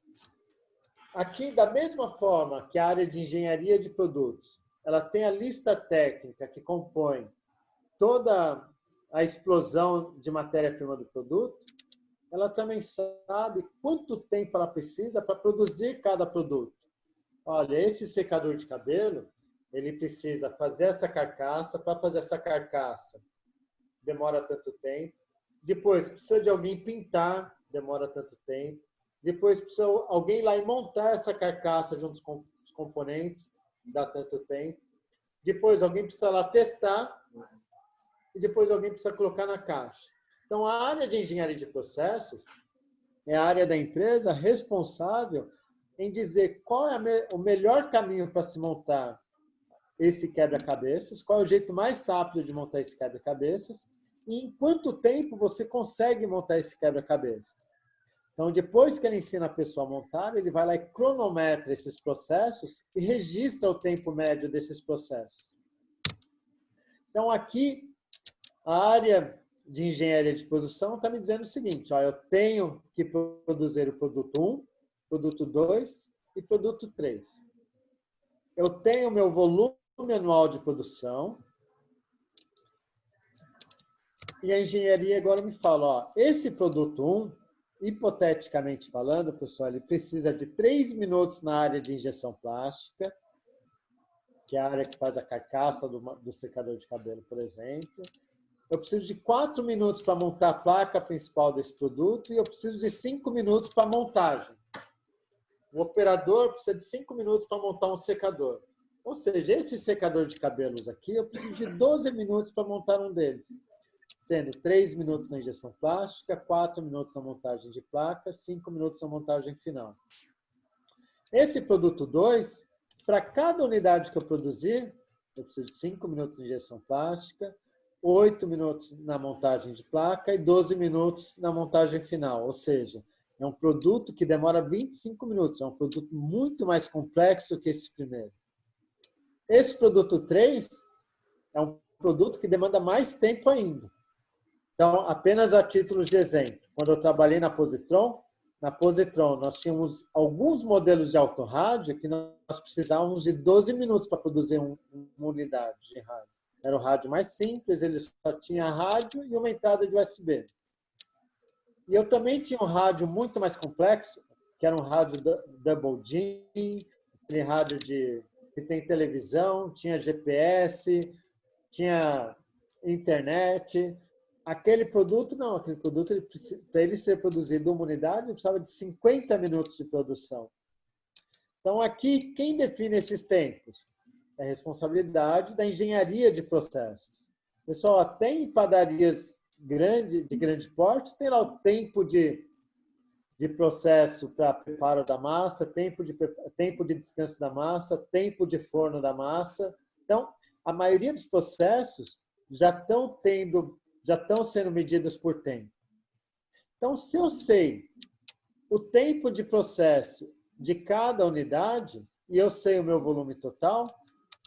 [SPEAKER 2] Aqui, da mesma forma que a área de engenharia de produtos, ela tem a lista técnica que compõe toda a explosão de matéria-prima do produto, ela também sabe quanto tempo ela precisa para produzir cada produto. Olha, esse secador de cabelo, ele precisa fazer essa carcaça, para fazer essa carcaça demora tanto tempo. Depois, precisa de alguém pintar, demora tanto tempo. Depois, precisa alguém ir lá e montar essa carcaça junto com os componentes, dá tanto tempo. Depois, alguém precisa lá testar. E depois, alguém precisa colocar na caixa. Então, a área de engenharia de processos é a área da empresa responsável em dizer qual é o melhor caminho para se montar esse quebra-cabeças, qual é o jeito mais rápido de montar esse quebra-cabeças e em quanto tempo você consegue montar esse quebra-cabeças. Então, depois que ele ensina a pessoa a montar, ele vai lá e cronometra esses processos e registra o tempo médio desses processos. Então, aqui, a área de engenharia de produção está me dizendo o seguinte, ó, eu tenho que produzir o produto 1, produto 2 e produto 3. Eu tenho meu volume anual de produção e a engenharia agora me fala, ó, esse produto 1, hipoteticamente falando, pessoal, ele precisa de 3 minutos na área de injeção plástica, que é a área que faz a carcaça do secador de cabelo, por exemplo. Eu preciso de 4 minutos para montar a placa principal desse produto e eu preciso de 5 minutos para montagem. O operador precisa de 5 minutos para montar um secador. Ou seja, esse secador de cabelos aqui, eu preciso de 12 minutos para montar um deles. Sendo 3 minutos na injeção plástica, 4 minutos na montagem de placa, 5 minutos na montagem final. Esse produto 2, para cada unidade que eu produzir, eu preciso de 5 minutos na injeção plástica, 8 minutos na montagem de placa e 12 minutos na montagem final. Ou seja, é um produto que demora 25 minutos. É um produto muito mais complexo que esse primeiro. Esse produto 3 é um produto que demanda mais tempo ainda. Então, apenas a título de exemplo, quando eu trabalhei na Positron nós tínhamos alguns modelos de autorrádio que nós precisávamos de 12 minutos para produzir uma unidade de rádio. Era o rádio mais simples, ele só tinha rádio e uma entrada de USB. E eu também tinha um rádio muito mais complexo, que era um rádio double DIN, aquele rádio que tem televisão, tinha GPS, tinha internet. Aquele produto, não. Aquele produto, para ele ser produzido uma unidade, ele precisava de 50 minutos de produção. Então, aqui, quem define esses tempos? É a responsabilidade da engenharia de processos. Pessoal, até em padarias de grande porte, tem lá o tempo de processo para preparo da massa, tempo de descanso da massa, tempo de forno da massa. Então, a maioria dos processos já estão sendo medidos por tempo. Então, se eu sei o tempo de processo de cada unidade e eu sei o meu volume total,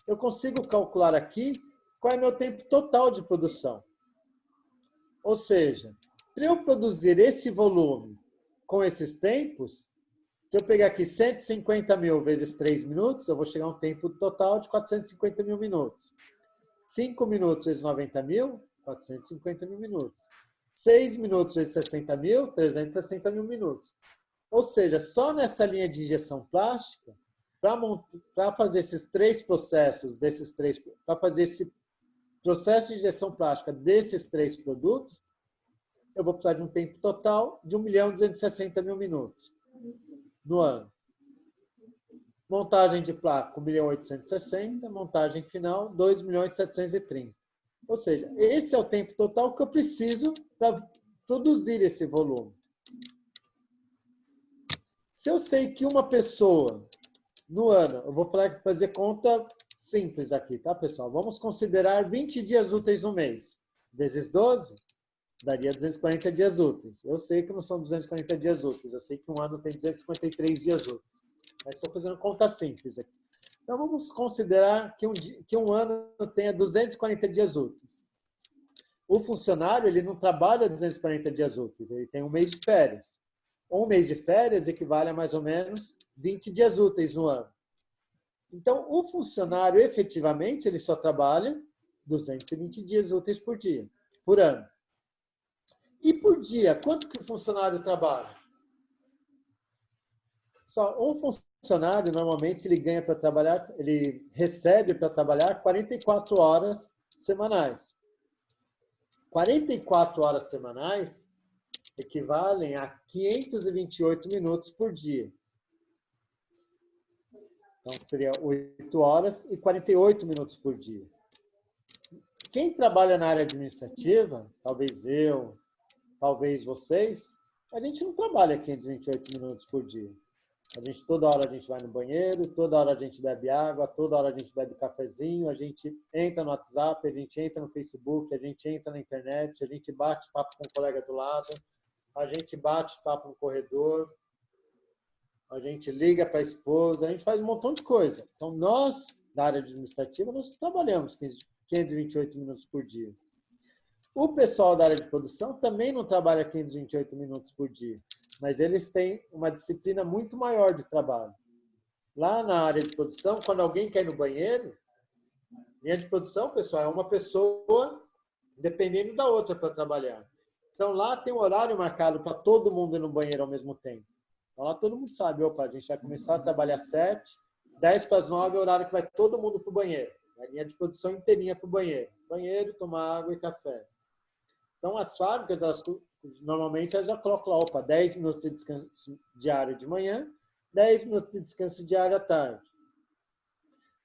[SPEAKER 2] eu consigo calcular aqui qual é o meu tempo total de produção. Ou seja, para eu produzir esse volume com esses tempos, se eu pegar aqui 150 mil vezes 3 minutos, eu vou chegar a um tempo total de 450 mil minutos. 5 minutos vezes 90 mil, 450 mil minutos. 6 minutos vezes 60 mil, 360 mil minutos. Ou seja, só nessa linha de injeção plástica, para fazer esses 3 processos, para fazer esse processo de injeção plástica desses 3 produtos, eu vou precisar de um tempo total de 1.260.000 minutos no ano. Montagem de placa, 1.860.000, montagem final, 2.730.000. Ou seja, esse é o tempo total que eu preciso para produzir esse volume. Se eu sei que uma pessoa, no ano, eu vou fazer conta simples aqui, tá, pessoal? Vamos considerar 20 dias úteis no mês. Vezes 12, daria 240 dias úteis. Eu sei que não são 240 dias úteis, eu sei que um ano tem 253 dias úteis. Mas estou fazendo conta simples aqui. Então, vamos considerar que um ano tenha 240 dias úteis. O funcionário, ele não trabalha 240 dias úteis, ele tem um mês de férias. Um mês de férias equivale a mais ou menos 20 dias úteis no ano. Então, o funcionário, efetivamente, ele só trabalha 220 dias úteis por ano. E por dia, quanto que o funcionário trabalha? Só um funcionário, normalmente, ele recebe para trabalhar 44 horas semanais. 44 horas semanais equivalem a 528 minutos por dia. Então, seria 8 horas e 48 minutos por dia. Quem trabalha na área administrativa, talvez eu, talvez vocês, a gente não trabalha 528 minutos por dia. Toda hora a gente vai no banheiro, toda hora a gente bebe água, toda hora a gente bebe cafezinho, a gente entra no WhatsApp, a gente entra no Facebook, a gente entra na internet, a gente bate papo com o colega do lado, a gente bate papo no corredor, a gente liga para a esposa, a gente faz um montão de coisa. Então, nós, da área administrativa, nós trabalhamos 528 minutos por dia. O pessoal da área de produção também não trabalha 528 minutos por dia, mas eles têm uma disciplina muito maior de trabalho. Lá na área de produção, quando alguém quer ir no banheiro, linha de produção, pessoal, é uma pessoa dependendo da outra para trabalhar. Então, lá tem um horário marcado para todo mundo ir no banheiro ao mesmo tempo. Então, lá todo mundo sabe, opa, a gente vai começar a trabalhar às 7, 10 para as 9 é o horário que vai todo mundo para o banheiro. A linha de produção inteirinha para o banheiro. Banheiro, tomar água e café. Então, as fábricas, normalmente, elas já colocam lá, opa, 10 minutos de descanso diário de manhã, 10 minutos de descanso diário à tarde.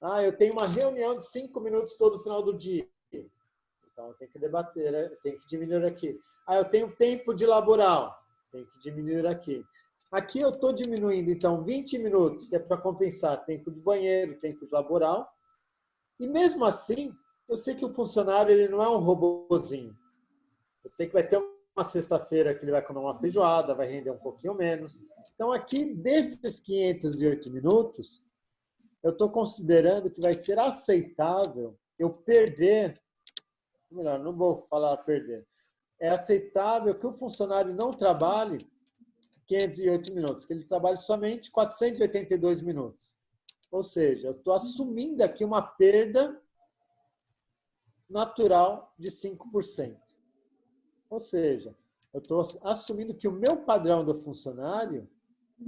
[SPEAKER 2] Ah, eu tenho uma reunião de 5 minutos todo final do dia. Então, eu tenho que debater, eu tenho que diminuir aqui. Ah, eu tenho tempo de laboral. Tenho que diminuir aqui. Aqui eu estou diminuindo, então, 20 minutos, que é para compensar tempo de banheiro, tempo de laboral. E mesmo assim, eu sei que o funcionário ele não é um robozinho. Eu sei que vai ter uma sexta-feira que ele vai comer uma feijoada, vai render um pouquinho menos. Então, aqui, desses 508 minutos, eu estou considerando que vai ser aceitável eu perder, melhor, não vou falar perder, é aceitável que o funcionário não trabalhe 508 minutos, que ele trabalhe somente 482 minutos. Ou seja, eu estou assumindo aqui uma perda natural de 5%. Ou seja, eu estou assumindo que o meu padrão do funcionário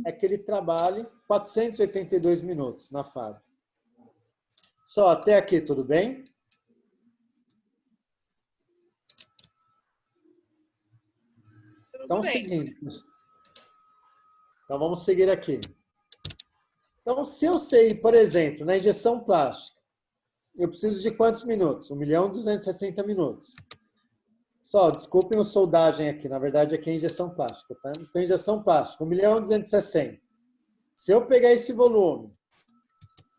[SPEAKER 2] é que ele trabalhe 482 minutos na fábrica. Só até aqui, tudo bem? Então, seguindo. Então, vamos seguir aqui. Então, se eu sei, por exemplo, na injeção plástica, eu preciso de quantos minutos? 1.260.000 minutos. Só, desculpem o soldagem aqui, na verdade aqui é injeção plástica, tá? Então, injeção plástica, 1.260.000. Se eu pegar esse volume,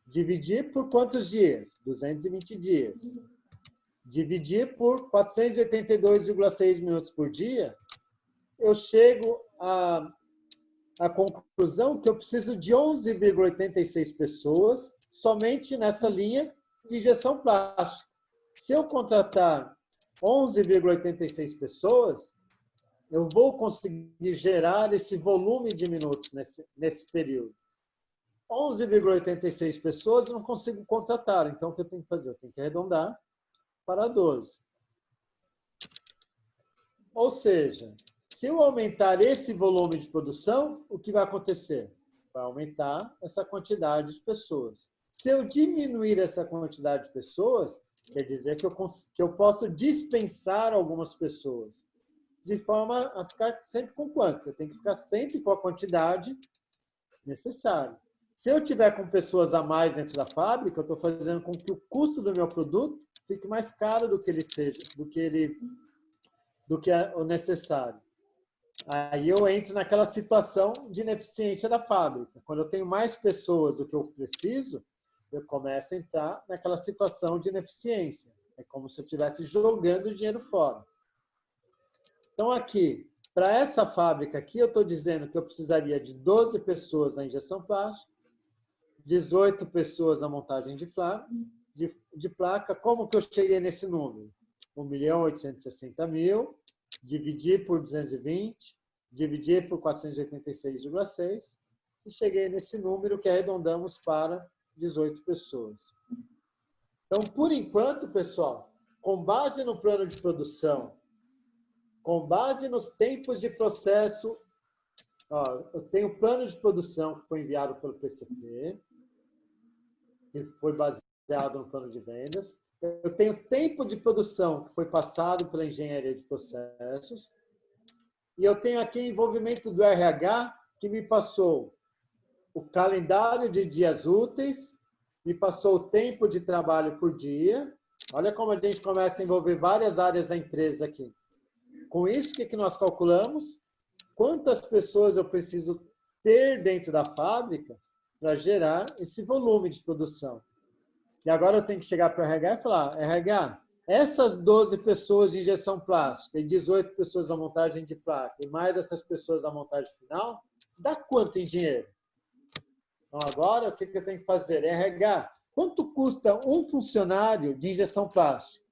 [SPEAKER 2] dividir por quantos dias? 220 dias. Dividir por 482,6 minutos por dia, eu chego à conclusão que eu preciso de 11,86 pessoas somente nessa linha de injeção plástica. Se eu contratar 11,86 pessoas, eu vou conseguir gerar esse volume de minutos nesse período. 11,86 pessoas eu não consigo contratar, então o que eu tenho que fazer? Eu tenho que arredondar para 12. Ou seja, se eu aumentar esse volume de produção, o que vai acontecer? Vai aumentar essa quantidade de pessoas. Se eu diminuir essa quantidade de pessoas, quer dizer que eu posso dispensar algumas pessoas, de forma a ficar sempre com quanto? Eu tenho que ficar sempre com a quantidade necessária. Se eu tiver com pessoas a mais dentro da fábrica, eu estou fazendo com que o custo do meu produto fique mais caro do que ele seja, do que é o necessário. Aí eu entro naquela situação de ineficiência da fábrica. Quando eu tenho mais pessoas do que eu preciso, eu começo a entrar naquela situação de ineficiência. É como se eu estivesse jogando dinheiro fora. Então, aqui, para essa fábrica aqui, eu estou dizendo que eu precisaria de 12 pessoas na injeção plástica, 18 pessoas na montagem de placa. Como que eu cheguei nesse número? 1.860.000, dividir por 220, dividir por 486,6 e cheguei nesse número que arredondamos para 18 pessoas. Então, por enquanto, pessoal, com base no plano de produção, com base nos tempos de processo, eu tenho o plano de produção que foi enviado pelo PCP, que foi baseado no plano de vendas. Eu tenho tempo de produção que foi passado pela engenharia de processos. E eu tenho aqui o envolvimento do RH, que me passou o calendário de dias úteis, me passou o tempo de trabalho por dia. Olha como a gente começa a envolver várias áreas da empresa aqui. Com isso, o que nós calculamos? Quantas pessoas eu preciso ter dentro da fábrica para gerar esse volume de produção. E agora eu tenho que chegar para o RH e falar, RH, essas 12 pessoas de injeção plástica e 18 pessoas da montagem de placa, e mais essas pessoas da montagem final, dá quanto em dinheiro? Então, agora, o que eu tenho que fazer? RH, quanto custa um funcionário de injeção plástica?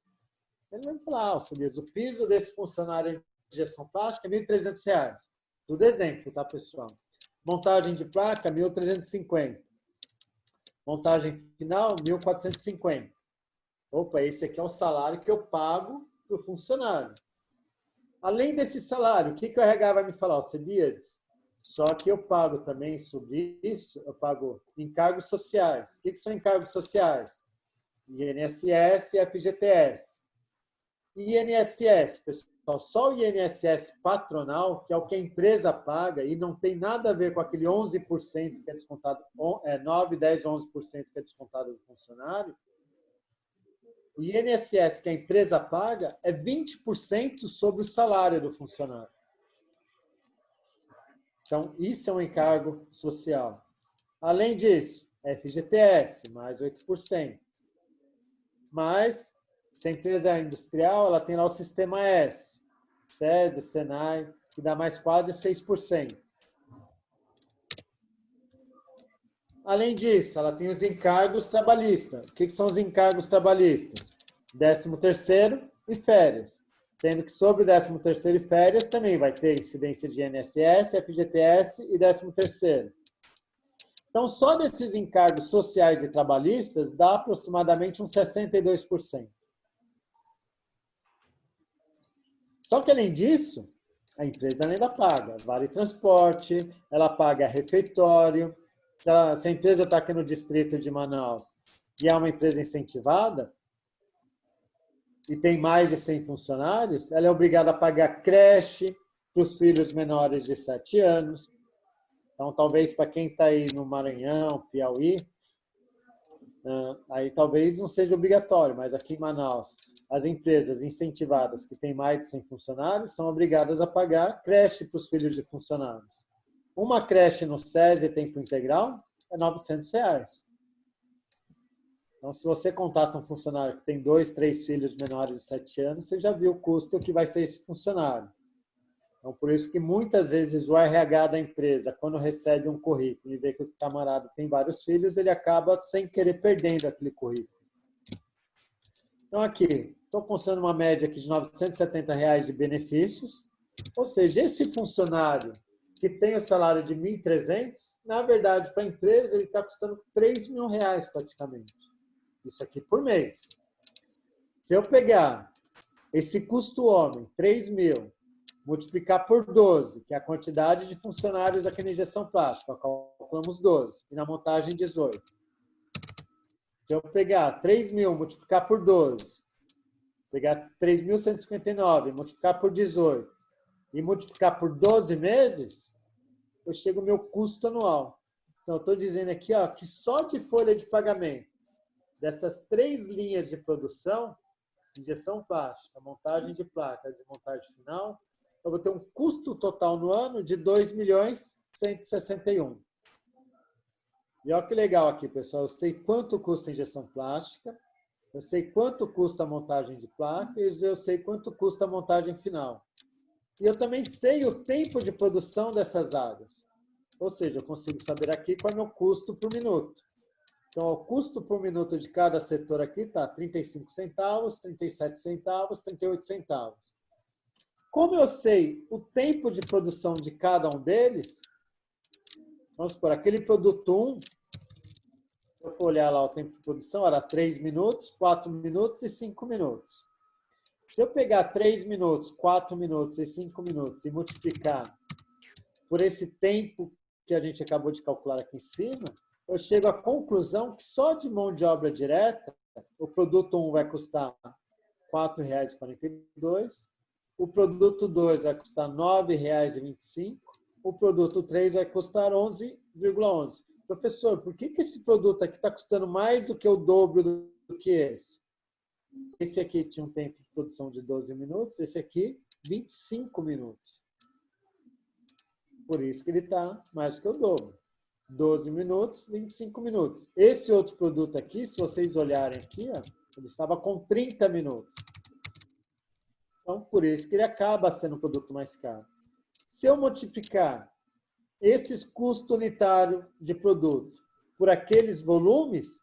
[SPEAKER 2] Ele vai falar, o piso desse funcionário de injeção plástica é R$ 1.300. Tudo exemplo, tá, pessoal? Montagem de placa, 1.350. Montagem final, 1.450. Opa, esse aqui é o salário que eu pago para o funcionário. Além desse salário, o que o RH vai me falar? Alcebiades? Só que eu pago também sobre isso, eu pago encargos sociais. O que são encargos sociais? INSS e FGTS. INSS, pessoal, só o INSS patronal, que é o que a empresa paga, e não tem nada a ver com aquele 11% que é descontado, 9, 10, 11% que é descontado do funcionário. O INSS que a empresa paga é 20% sobre o salário do funcionário. Então, isso é um encargo social. Além disso, FGTS, mais 8%. Mas, se a empresa é industrial, ela tem lá o Sistema S, SESI, Senai, que dá mais quase 6%. Além disso, ela tem os encargos trabalhistas. O que são os encargos trabalhistas? 13º e férias. Sendo que sobre o 13º e férias também vai ter incidência de INSS, FGTS e 13º. Então, só desses encargos sociais e trabalhistas dá aproximadamente uns 62%. Só que, além disso, a empresa ainda paga vale transporte, ela paga refeitório. Se a empresa está aqui no distrito de Manaus e é uma empresa incentivada, e tem mais de 100 funcionários, ela é obrigada a pagar creche para os filhos menores de 7 anos. Então, talvez para quem está aí no Maranhão, Piauí, aí talvez não seja obrigatório, mas aqui em Manaus, as empresas incentivadas que têm mais de 100 funcionários são obrigadas a pagar creche para os filhos de funcionários. Uma creche no SESI tempo integral é R$ 900. Então, se você contata um funcionário que tem 2, 3 filhos menores de 7 anos, você já viu o custo que vai ser esse funcionário. Então, por isso que muitas vezes o RH da empresa, quando recebe um currículo e vê que o camarada tem vários filhos, ele acaba, sem querer, perdendo aquele currículo. Então, aqui, estou considerando uma média aqui de R$ 970 de benefícios, ou seja, esse funcionário que tem o salário de 1.300, na verdade, para a empresa, ele está custando R$ 3.000 praticamente. Isso aqui por mês. Se eu pegar esse custo homem, 3.000, multiplicar por 12, que é a quantidade de funcionários aqui na injeção plástica, calculamos 12, e na montagem 18. Se eu pegar 3.000, multiplicar por 12, pegar 3.159, multiplicar por 18, e multiplicar por 12 meses, eu chego ao meu custo anual. Então, eu estou dizendo aqui que só de folha de pagamento, dessas 3 linhas de produção, injeção plástica, montagem de placas e montagem final, eu vou ter um custo total no ano de 2.161.000. E olha que legal aqui, pessoal. Eu sei quanto custa a injeção plástica, eu sei quanto custa a montagem de placas e eu sei quanto custa a montagem final. E eu também sei o tempo de produção dessas áreas. Ou seja, eu consigo saber aqui qual é o meu custo por minuto. Então, o custo por minuto de cada setor aqui está 35 centavos, 37 centavos, 38 centavos. Como eu sei o tempo de produção de cada um deles, vamos supor, aquele produto 1, se eu for olhar lá o tempo de produção, era 3 minutos, 4 minutos e 5 minutos. Se eu pegar 3 minutos, 4 minutos e 5 minutos e multiplicar por esse tempo que a gente acabou de calcular aqui em cima, eu chego à conclusão que só de mão de obra direta, o produto 1 vai custar R$ 4,42, o produto 2 vai custar R$ 9,25, o produto 3 vai custar 11,11. Professor, por que esse produto aqui está custando mais do que o dobro do que esse? Esse aqui tinha um tempo de produção de 12 minutos, esse aqui 25 minutos. Por isso que ele está mais do que o dobro. 12 minutos, 25 minutos. Esse outro produto aqui, se vocês olharem aqui, ó, ele estava com 30 minutos. Então, por isso que ele acaba sendo um produto mais caro. Se eu multiplicar esses custos unitários de produto por aqueles volumes,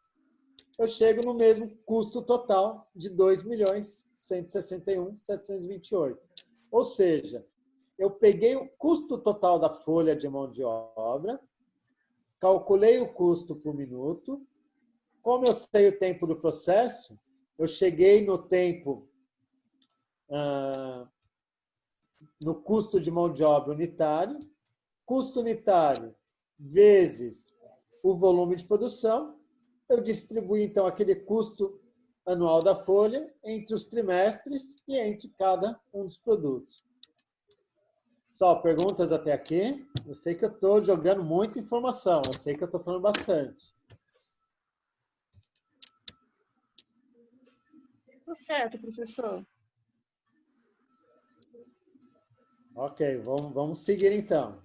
[SPEAKER 2] eu chego no mesmo custo total de R$ 2.161.728. Ou seja, eu peguei o custo total da folha de mão de obra, calculei o custo por minuto. Como eu sei o tempo do processo, eu cheguei no tempo, no custo de mão de obra unitário. Custo unitário vezes o volume de produção. Eu distribuí, então, aquele custo anual da folha entre os trimestres e entre cada um dos produtos. Só perguntas até aqui? Eu sei que eu estou jogando muita informação, eu sei que eu estou falando bastante.
[SPEAKER 4] Tudo certo, professor.
[SPEAKER 2] Ok, vamos seguir então.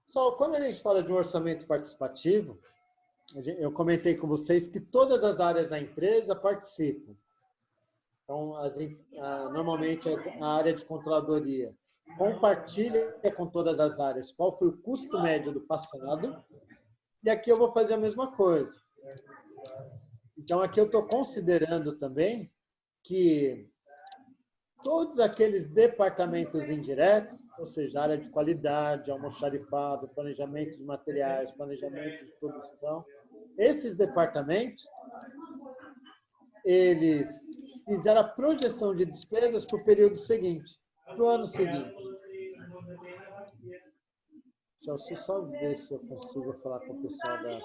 [SPEAKER 2] Só quando a gente fala de um orçamento participativo, eu comentei com vocês que todas as áreas da empresa participam. Então, normalmente a área de controladoria compartilha com todas as áreas qual foi o custo médio do passado, e aqui eu vou fazer a mesma coisa. Então, aqui eu estou considerando também que todos aqueles departamentos indiretos, ou seja, área de qualidade, almoxarifado, planejamento de materiais, planejamento de produção, esses departamentos, eles fizeram a projeção de despesas para o período seguinte, para o ano seguinte. Deixa eu só ver se eu consigo falar com o pessoal da...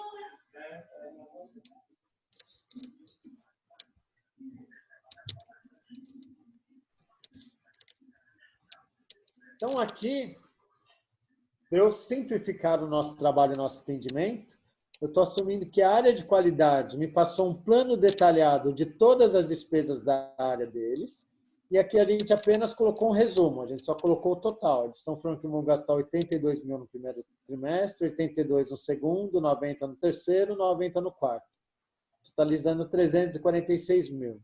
[SPEAKER 2] Então, aqui, para eu simplificar o nosso trabalho e nosso atendimento, eu estou assumindo que a área de qualidade me passou um plano detalhado de todas as despesas da área deles, e aqui a gente apenas colocou um resumo, a gente só colocou o total. Eles estão falando que vão gastar 82 mil no primeiro trimestre, 82 no segundo, 90 no terceiro, 90 no quarto, totalizando 346 mil.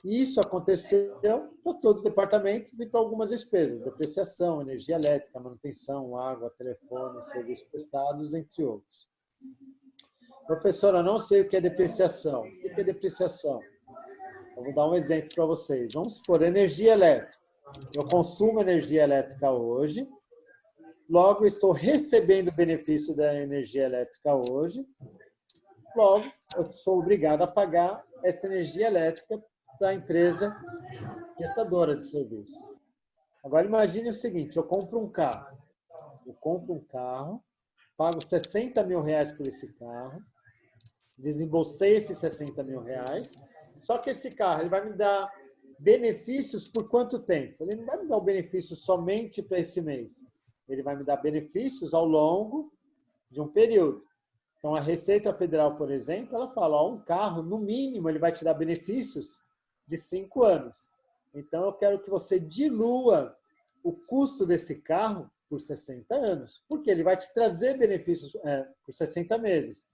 [SPEAKER 2] Isso aconteceu para todos os departamentos e para algumas despesas, depreciação, energia elétrica, manutenção, água, telefone, serviços prestados, entre outros. Professora, eu não sei o que é depreciação. O que é depreciação? Eu vou dar um exemplo para vocês. Vamos supor, energia elétrica. Eu consumo energia elétrica hoje, logo estou recebendo benefício da energia elétrica hoje, logo eu sou obrigado a pagar essa energia elétrica para a empresa prestadora de serviço. Agora, imagine o seguinte, eu compro um carro. Eu compro um carro, pago 60 mil reais por esse carro, desembolsei esses 60 mil reais, só que esse carro ele vai me dar benefícios por quanto tempo? Ele não vai me dar o benefício somente para esse mês. Ele vai me dar benefícios ao longo de um período. Então, a Receita Federal, por exemplo, ela fala, ó, um carro, no mínimo, ele vai te dar benefícios de 5 anos. Então, eu quero que você dilua o custo desse carro por 60 anos, porque ele vai te trazer benefícios por 60 meses.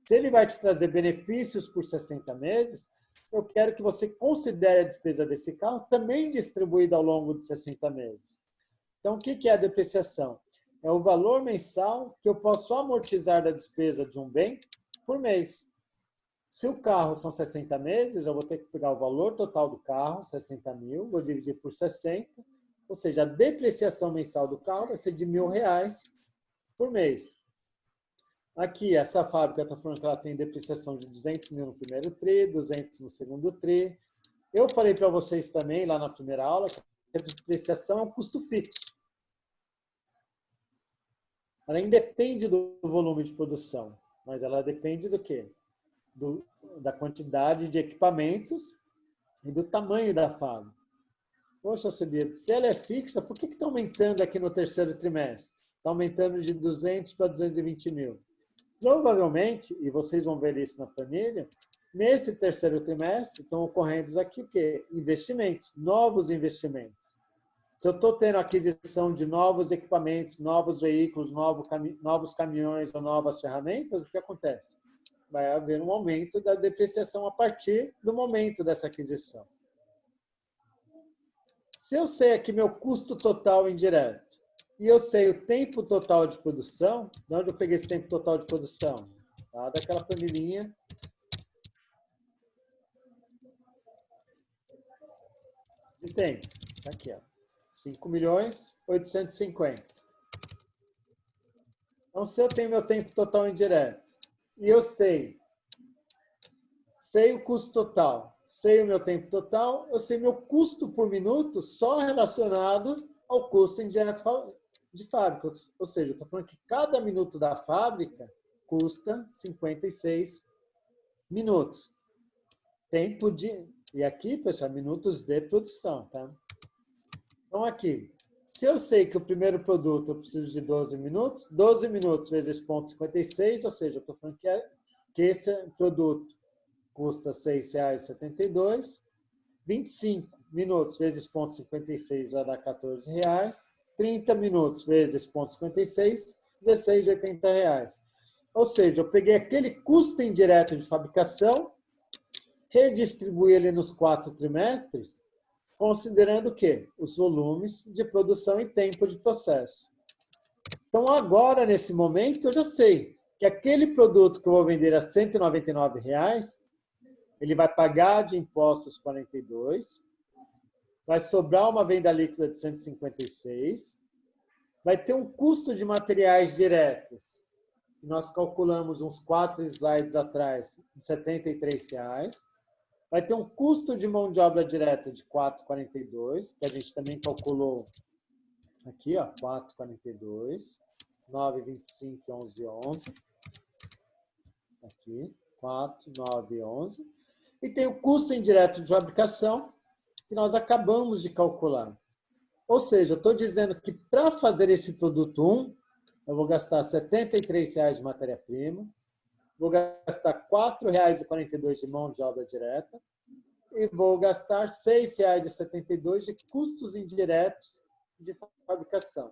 [SPEAKER 2] Se ele vai te trazer benefícios por 60 meses, eu quero que você considere a despesa desse carro também distribuída ao longo de 60 meses. Então, o que é a depreciação? É o valor mensal que eu posso amortizar da despesa de um bem por mês. Se o carro são 60 meses, eu vou ter que pegar o valor total do carro, 60 mil, vou dividir por 60, ou seja, a depreciação mensal do carro vai ser de R$1.000 por mês. Aqui, essa fábrica está falando que ela tem depreciação de 200 mil no primeiro TRI, 200 no segundo TRI. Eu falei para vocês também, lá na primeira aula, que a depreciação é um custo fixo. Ela independe do volume de produção, mas ela depende do quê? Da quantidade de equipamentos e do tamanho da fábrica. Poxa, Alcebiades, se ela é fixa, por que está aumentando aqui no terceiro trimestre? Está aumentando de 200 para 220 mil. Provavelmente, e vocês vão ver isso na planilha, nesse terceiro trimestre estão ocorrendo aqui o quê? Investimentos, novos investimentos. Se eu estou tendo aquisição de novos equipamentos, novos veículos, novos caminhões ou novas ferramentas, o que acontece? Vai haver um aumento da depreciação a partir do momento dessa aquisição. Se eu sei aqui meu custo total indireto e eu sei o tempo total de produção, de onde eu peguei esse tempo total de produção? Tá? Daquela planilhinha de tempo. Tá aqui, ó. 5.850.000. Então, se eu tenho meu tempo total indireto e eu sei o custo total, sei o meu tempo total, eu sei meu custo por minuto só relacionado ao custo indireto de fábrica. Ou seja, eu estou falando que cada minuto da fábrica custa 56 minutos. Tempo de... E aqui, pessoal, minutos de produção, tá? Então, aqui, se eu sei que o primeiro produto eu preciso de 12 minutos vezes 0,56, ou seja, eu estou falando que esse produto custa R$ 6,72, 25 minutos vezes 0,56 vai dar R$ 14, 30 minutos vezes 0,56, R$ 16,80. Ou seja, eu peguei aquele custo indireto de fabricação, redistribuí ele nos 4 trimestres, considerando o quê? Os volumes de produção e tempo de processo. Então, agora, nesse momento, eu já sei que aquele produto que eu vou vender a R$ 199, ele vai pagar de impostos 42, vai sobrar uma venda líquida de 156, vai ter um custo de materiais diretos, que nós calculamos uns 4 slides atrás, de R$ 73, vai ter um custo de mão de obra direta de 4,42, que a gente também calculou aqui, ó, 4,42, 9,25, 11,11. Aqui, 4, 9, 11. E tem o custo indireto de fabricação, que nós acabamos de calcular. Ou seja, eu estou dizendo que para fazer esse produto 1, eu vou gastar R$ 73 de matéria-prima, vou gastar R$ 4,42 de mão de obra direta e vou gastar R$ 6,72 de custos indiretos de fabricação.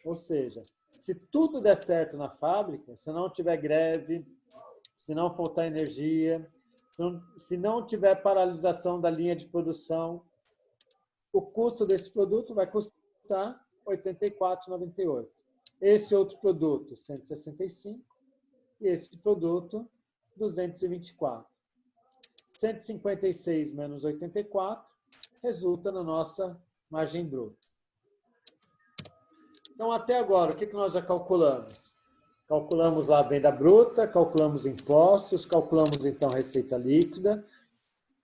[SPEAKER 2] Ou seja, se tudo der certo na fábrica, se não tiver greve, se não faltar energia, se não tiver paralisação da linha de produção, o custo desse produto vai custar R$ 84,98. Esse outro produto, 165, e esse produto, 224. 156 menos 84 resulta na nossa margem bruta. Então, até agora, o que nós já calculamos? Calculamos lá a venda bruta, calculamos impostos, calculamos, então, receita líquida,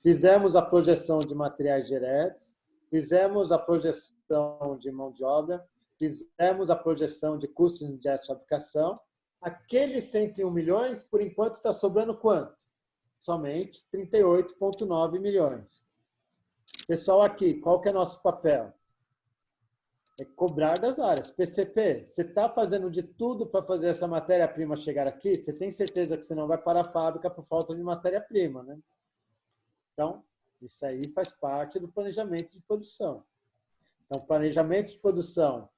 [SPEAKER 2] fizemos a projeção de materiais diretos, fizemos a projeção de mão de obra, fizemos a projeção de custos indiretos de fabricação. Aqueles 101 milhões, por enquanto, está sobrando quanto? Somente 38,9 milhões. Pessoal, aqui, qual que é nosso papel? É cobrar das áreas. PCP, você está fazendo de tudo para fazer essa matéria-prima chegar aqui? Você tem certeza que você não vai para a fábrica por falta de matéria-prima, né? Então, isso aí faz parte do planejamento de produção. Então, planejamento de produção,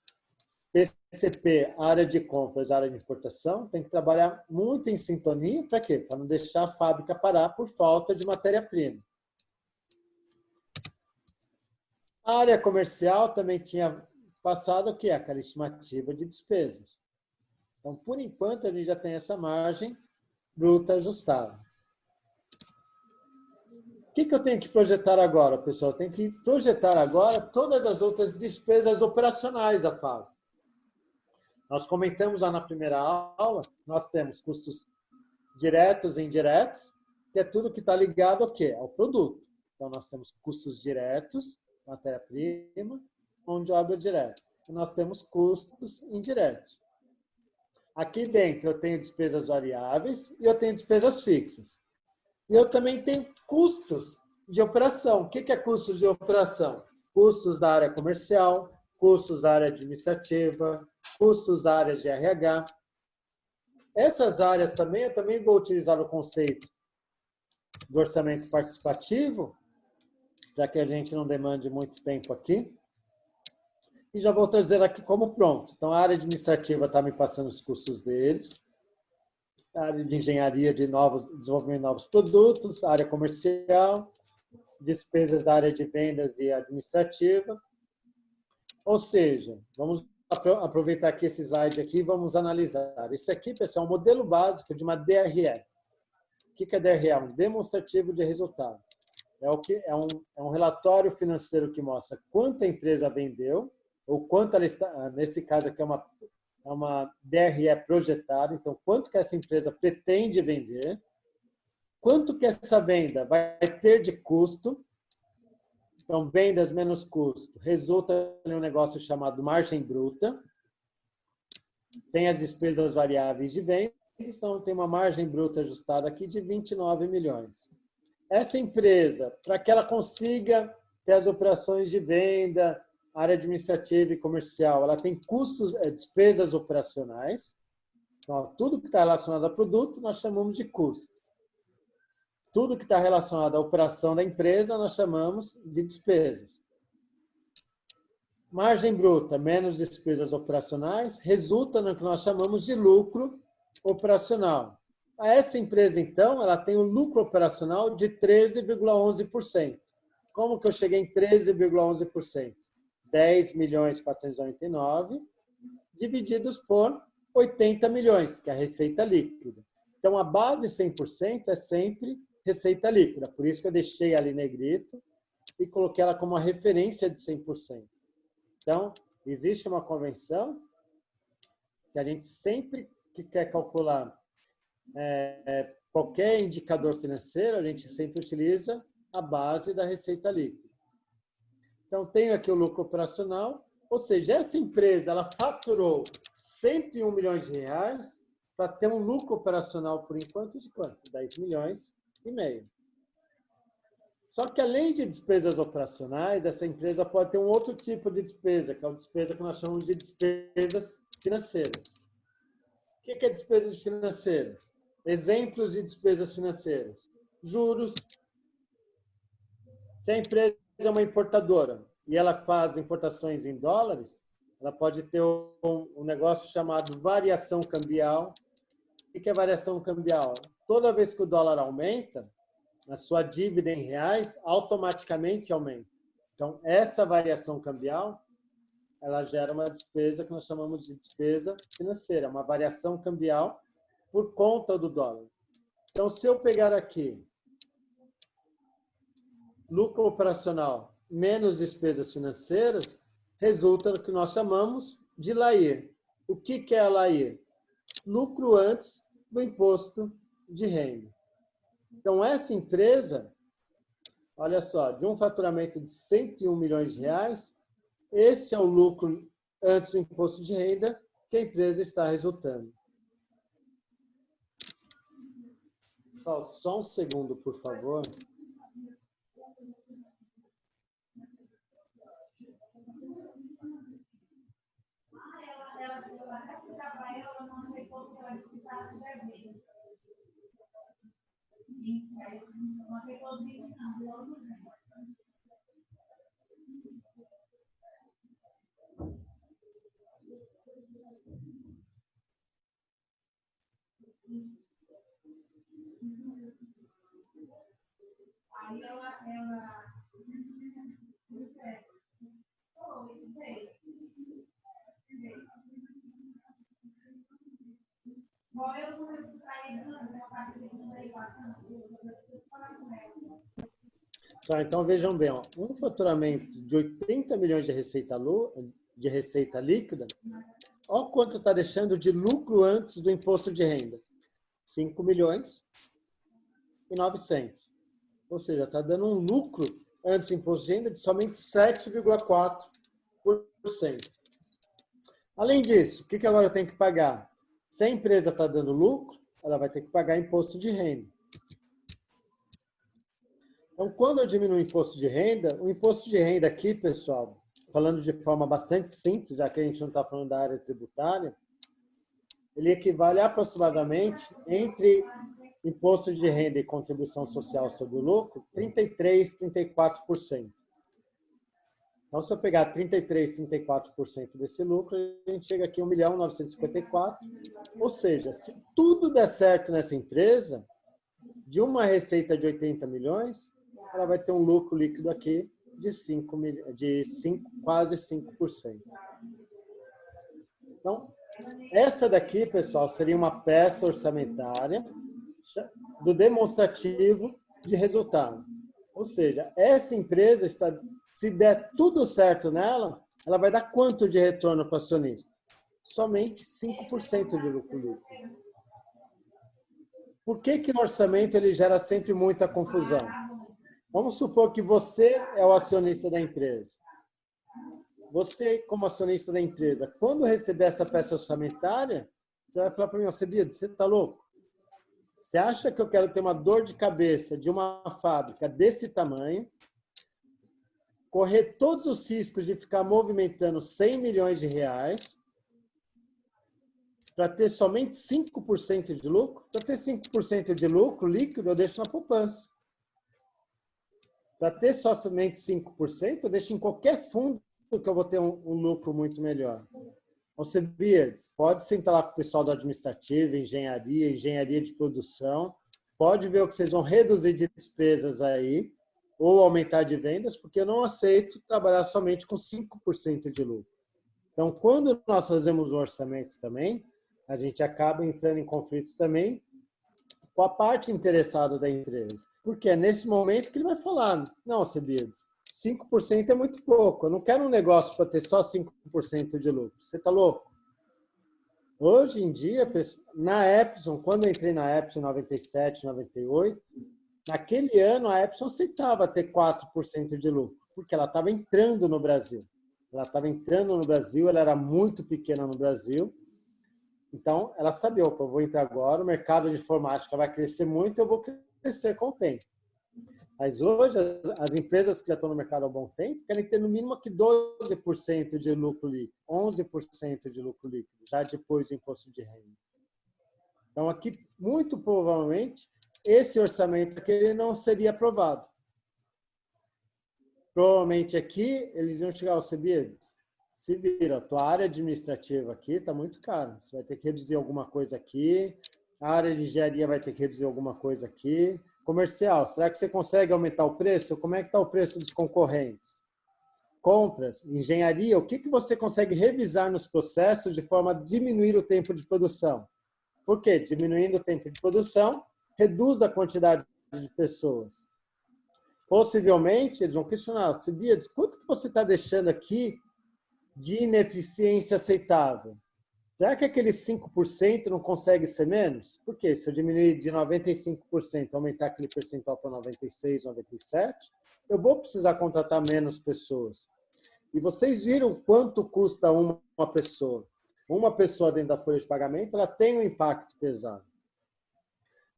[SPEAKER 2] PCP, área de compras, área de importação, tem que trabalhar muito em sintonia. Para quê? Para não deixar a fábrica parar por falta de matéria-prima. A área comercial também tinha passado o quê? Aquela estimativa de despesas. Então, por enquanto, a gente já tem essa margem bruta ajustada. O que eu tenho que projetar agora, pessoal? Eu tenho que projetar agora todas as outras despesas operacionais da fábrica. Nós comentamos lá na primeira aula, nós temos custos diretos e indiretos, que é tudo que está ligado ao quê? Ao produto. Então, nós temos custos diretos, matéria-prima, mão de obra direta. E nós temos custos indiretos. Aqui dentro eu tenho despesas variáveis e eu tenho despesas fixas. E eu também tenho custos de operação. O que é custos de operação? Custos da área comercial, custos da área administrativa, custos da área de RH. Essas áreas também, eu também vou utilizar o conceito do orçamento participativo, já que a gente não demande muito tempo aqui. E já vou trazer aqui como pronto. Então, a área administrativa está me passando os custos deles. A área de engenharia de desenvolvimento de novos produtos, a área comercial, despesas da área de vendas e administrativa. Ou seja, vamos aproveitar aqui esse slide aqui e vamos analisar. Esse aqui, pessoal, é um modelo básico de uma DRE. O que é DRE? Um demonstrativo de resultado. É um relatório financeiro que mostra quanto a empresa vendeu, ou quanto ela está, nesse caso aqui é uma DRE projetada, então quanto que essa empresa pretende vender, quanto que essa venda vai ter de custo, então vendas menos custo, resulta em um negócio chamado margem bruta, tem as despesas variáveis de vendas, então tem uma margem bruta ajustada aqui de 29 milhões. Essa empresa, para que ela consiga ter as operações de venda, área administrativa e comercial, ela tem custos, despesas operacionais. Então, tudo que está relacionado a produto, nós chamamos de custo. Tudo que está relacionado à operação da empresa, nós chamamos de despesas. Margem bruta menos despesas operacionais resulta no que nós chamamos de lucro operacional. Essa empresa, então, ela tem um lucro operacional de 13,11%. Como que eu cheguei em 13,11%? 10.499.000 divididos por 80 milhões, que é a receita líquida. Então, a base 100% é sempre receita líquida. Por isso que eu deixei ali negrito e coloquei ela como uma referência de 100%. Então, existe uma convenção que a gente sempre que quer calcular qualquer indicador financeiro, a gente sempre utiliza a base da receita líquida. Então, tenho aqui o lucro operacional, ou seja, essa empresa ela faturou 101 milhões de reais para ter um lucro operacional, por enquanto, de quanto? 10 milhões e meio. Só que, além de despesas operacionais, essa empresa pode ter um outro tipo de despesa, que é a despesa que nós chamamos de despesas financeiras. O que é despesas financeiras? Exemplos de despesas financeiras. Juros. Se a empresa é uma importadora e ela faz importações em dólares, ela pode ter um negócio chamado variação cambial. O que é variação cambial? Toda vez que o dólar aumenta, a sua dívida em reais automaticamente aumenta. Então, essa variação cambial, ela gera uma despesa que nós chamamos de despesa financeira, uma variação cambial por conta do dólar. Então, se eu pegar aqui lucro operacional menos despesas financeiras, resulta no que nós chamamos de LAIR. O que é a LAIR? Lucro antes do imposto de renda. Então, essa empresa, olha só, de um faturamento de 101 milhões de reais, esse é o lucro antes do imposto de renda que a empresa está resultando. Só um segundo, por favor. Tá, então, vejam bem, ó, um faturamento de 80 milhões de receita líquida, olha quanto está deixando de lucro antes do imposto de renda. 5 milhões e 900. Ou seja, está dando um lucro antes do imposto de renda de somente 7,4%. Além disso, o que agora eu tenho que pagar? Se a empresa está dando lucro, ela vai ter que pagar imposto de renda. Então, quando eu diminuo o imposto de renda aqui, pessoal, falando de forma bastante simples, já que a gente não está falando da área tributária, ele equivale aproximadamente, entre imposto de renda e contribuição social sobre o lucro, 33%, 34%. Então, se eu pegar 33%, 34% desse lucro, a gente chega aqui a 1.954.000. Ou seja, se tudo der certo nessa empresa, de uma receita de 80 milhões, ela vai ter um lucro líquido aqui de quase 5%. Então, essa daqui, pessoal, seria uma peça orçamentária do demonstrativo de resultado. Ou seja, essa empresa, se der tudo certo nela, ela vai dar quanto de retorno para o acionista? Somente 5% de lucro líquido. Por que o orçamento ele gera sempre muita confusão? Vamos supor que você é o acionista da empresa. Você, como acionista da empresa, quando receber essa peça orçamentária, você vai falar para mim, Cebido, você está louco? Você acha que eu quero ter uma dor de cabeça de uma fábrica desse tamanho, correr todos os riscos de ficar movimentando 100 milhões de reais para ter somente 5% de lucro? Para ter 5% de lucro líquido, eu deixo na poupança. Para ter somente 5%, eu deixo em qualquer fundo que eu vou ter um lucro muito melhor. Você pode sentar lá com o pessoal do administrativo, engenharia de produção, pode ver o que vocês vão reduzir de despesas aí, ou aumentar de vendas, porque eu não aceito trabalhar somente com 5% de lucro. Então, quando nós fazemos o orçamento também, a gente acaba entrando em conflito também com a parte interessada da empresa. Porque é nesse momento que ele vai falar, não, Cebido, 5% é muito pouco, eu não quero um negócio para ter só 5% de lucro. Você está louco? Hoje em dia, na Epson, quando eu entrei na Epson em 97, 98, naquele ano a Epson aceitava ter 4% de lucro, porque ela estava entrando no Brasil. Ela era muito pequena no Brasil. Então, ela sabia, opa, eu vou entrar agora, o mercado de informática vai crescer muito, eu vou crescer com o tempo. Mas hoje, as empresas que já estão no mercado há um bom tempo querem ter no mínimo aqui 12% de lucro líquido, 11% de lucro líquido, já depois do imposto de renda. Então, aqui, muito provavelmente, esse orçamento aqui ele não seria aprovado. Provavelmente aqui, eles iam chegar aos Cebidos. Se vira, a tua área administrativa aqui está muito cara. Você vai ter que reduzir alguma coisa aqui. A área de engenharia vai ter que reduzir alguma coisa aqui. Comercial, será que você consegue aumentar o preço? Como é que está o preço dos concorrentes? Compras, engenharia, o que você consegue revisar nos processos de forma a diminuir o tempo de produção? Por quê? Diminuindo o tempo de produção, reduz a quantidade de pessoas. Possivelmente, eles vão questionar, Cebido, quanto que você está deixando aqui de ineficiência aceitável? Será que aquele 5% não consegue ser menos? Por quê? Se eu diminuir de 95%, aumentar aquele percentual para 96%, 97%, eu vou precisar contratar menos pessoas. E vocês viram quanto custa uma pessoa. Uma pessoa dentro da folha de pagamento, ela tem um impacto pesado.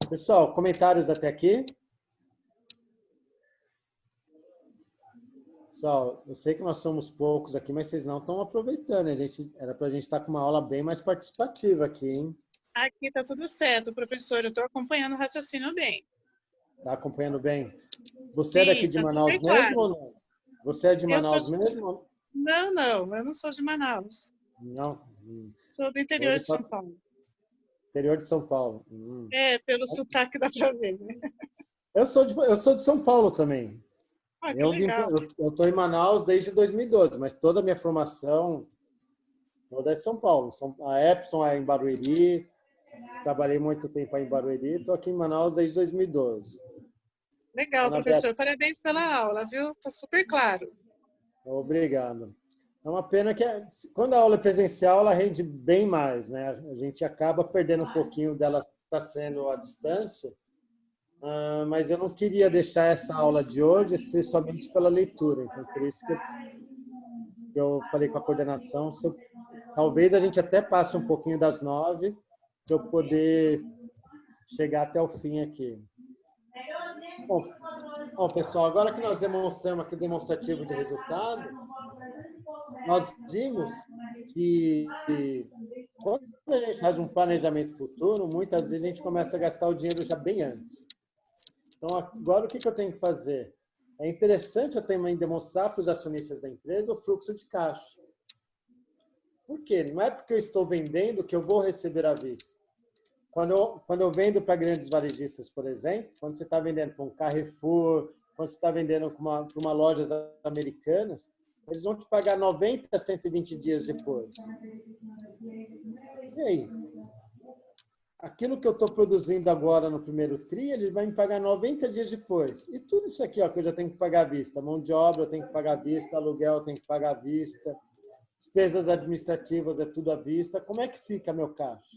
[SPEAKER 2] Pessoal, comentários até aqui? Pessoal, eu sei que nós somos poucos aqui, mas vocês não estão aproveitando. Era para a gente estar com uma aula bem mais participativa aqui, hein?
[SPEAKER 4] Aqui está tudo certo, professor. Eu estou acompanhando o raciocínio bem.
[SPEAKER 2] Está acompanhando bem? Você é daqui de
[SPEAKER 4] tá
[SPEAKER 2] Manaus mesmo
[SPEAKER 4] claro.
[SPEAKER 2] ou não? Você é de Manaus mesmo?
[SPEAKER 4] Não, eu não sou de Manaus.
[SPEAKER 2] Não.
[SPEAKER 4] Sou do interior de São Paulo.
[SPEAKER 2] Interior de São Paulo.
[SPEAKER 4] Pelo sotaque dá para ver, né?
[SPEAKER 2] Eu sou de São Paulo também.
[SPEAKER 4] Ah, que legal.
[SPEAKER 2] Eu estou em Manaus desde 2012, mas toda a minha formação toda é São Paulo. A Epson é em Barueri, trabalhei muito tempo aí em Barueri, estou aqui em Manaus desde 2012.
[SPEAKER 4] Legal, professor. Parabéns pela aula, viu? Está super claro.
[SPEAKER 2] Obrigado. É uma pena que quando a aula é presencial, ela rende bem mais, né? A gente acaba perdendo um pouquinho dela está sendo à distância, mas eu não queria deixar essa aula de hoje ser somente pela leitura. Então, por isso que eu falei com a coordenação, talvez a gente até passe um pouquinho das 9 para eu poder chegar até o fim aqui. Bom, pessoal, agora que nós demonstramos aqui o demonstrativo de resultado, nós vimos que quando a gente faz um planejamento futuro, muitas vezes a gente começa a gastar o dinheiro já bem antes. Então, agora o que eu tenho que fazer? é interessante eu também demonstrar para os acionistas da empresa o fluxo de caixa. Por quê? Não é porque eu estou vendendo que eu vou receber à vista. Quando eu vendo para grandes varejistas, por exemplo, quando você está vendendo para um Carrefour, quando você está vendendo para uma lojas americanas, eles vão te pagar 90 a 120 dias depois. E aí? Aquilo que eu estou produzindo agora no primeiro TRI, eles vão me pagar 90 dias depois. E tudo isso aqui, ó, que eu já tenho que pagar à vista. Mão de obra eu tenho que pagar à vista, aluguel eu tenho que pagar à vista, despesas administrativas é tudo à vista. Como é que fica meu caixa?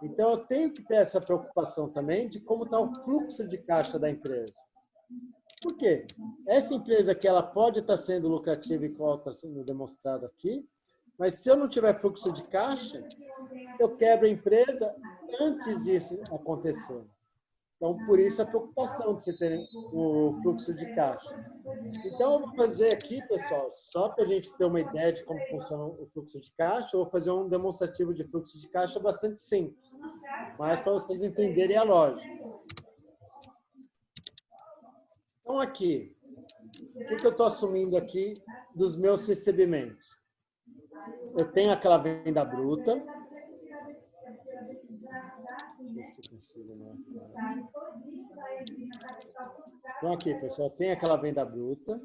[SPEAKER 2] Então, eu tenho que ter essa preocupação também de como está o fluxo de caixa da empresa. Por quê? Essa empresa aqui, ela pode estar sendo lucrativa, igual está sendo demonstrado aqui, mas se eu não tiver fluxo de caixa, eu quebro a empresa antes disso acontecer. Então, por isso a preocupação de você ter o fluxo de caixa. Então, eu vou fazer aqui, pessoal, só para a gente ter uma ideia de como funciona o fluxo de caixa, eu vou fazer um demonstrativo de fluxo de caixa bastante simples, mas para vocês entenderem a lógica. Então, aqui, o que eu estou assumindo aqui dos meus recebimentos? Eu tenho aquela venda bruta. Então, aqui, pessoal, tem aquela venda bruta.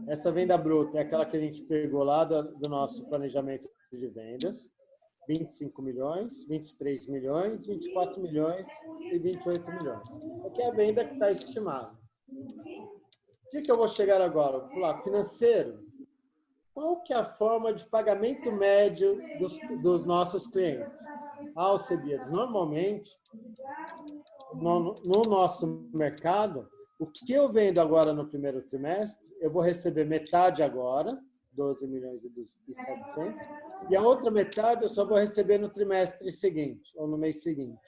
[SPEAKER 2] Essa venda bruta é aquela que a gente pegou lá do nosso planejamento de vendas. 25 milhões, 23 milhões, 24 milhões e 28 milhões. Isso aqui é a venda que está estimada. O que eu vou chegar agora? Vou falar, financeiro. Qual que é a forma de pagamento médio dos nossos clientes? Alcebiades, normalmente, no nosso mercado, o que eu vendo agora no primeiro trimestre, eu vou receber metade agora, 12 milhões e 700, e a outra metade eu só vou receber no trimestre seguinte, ou no mês seguinte.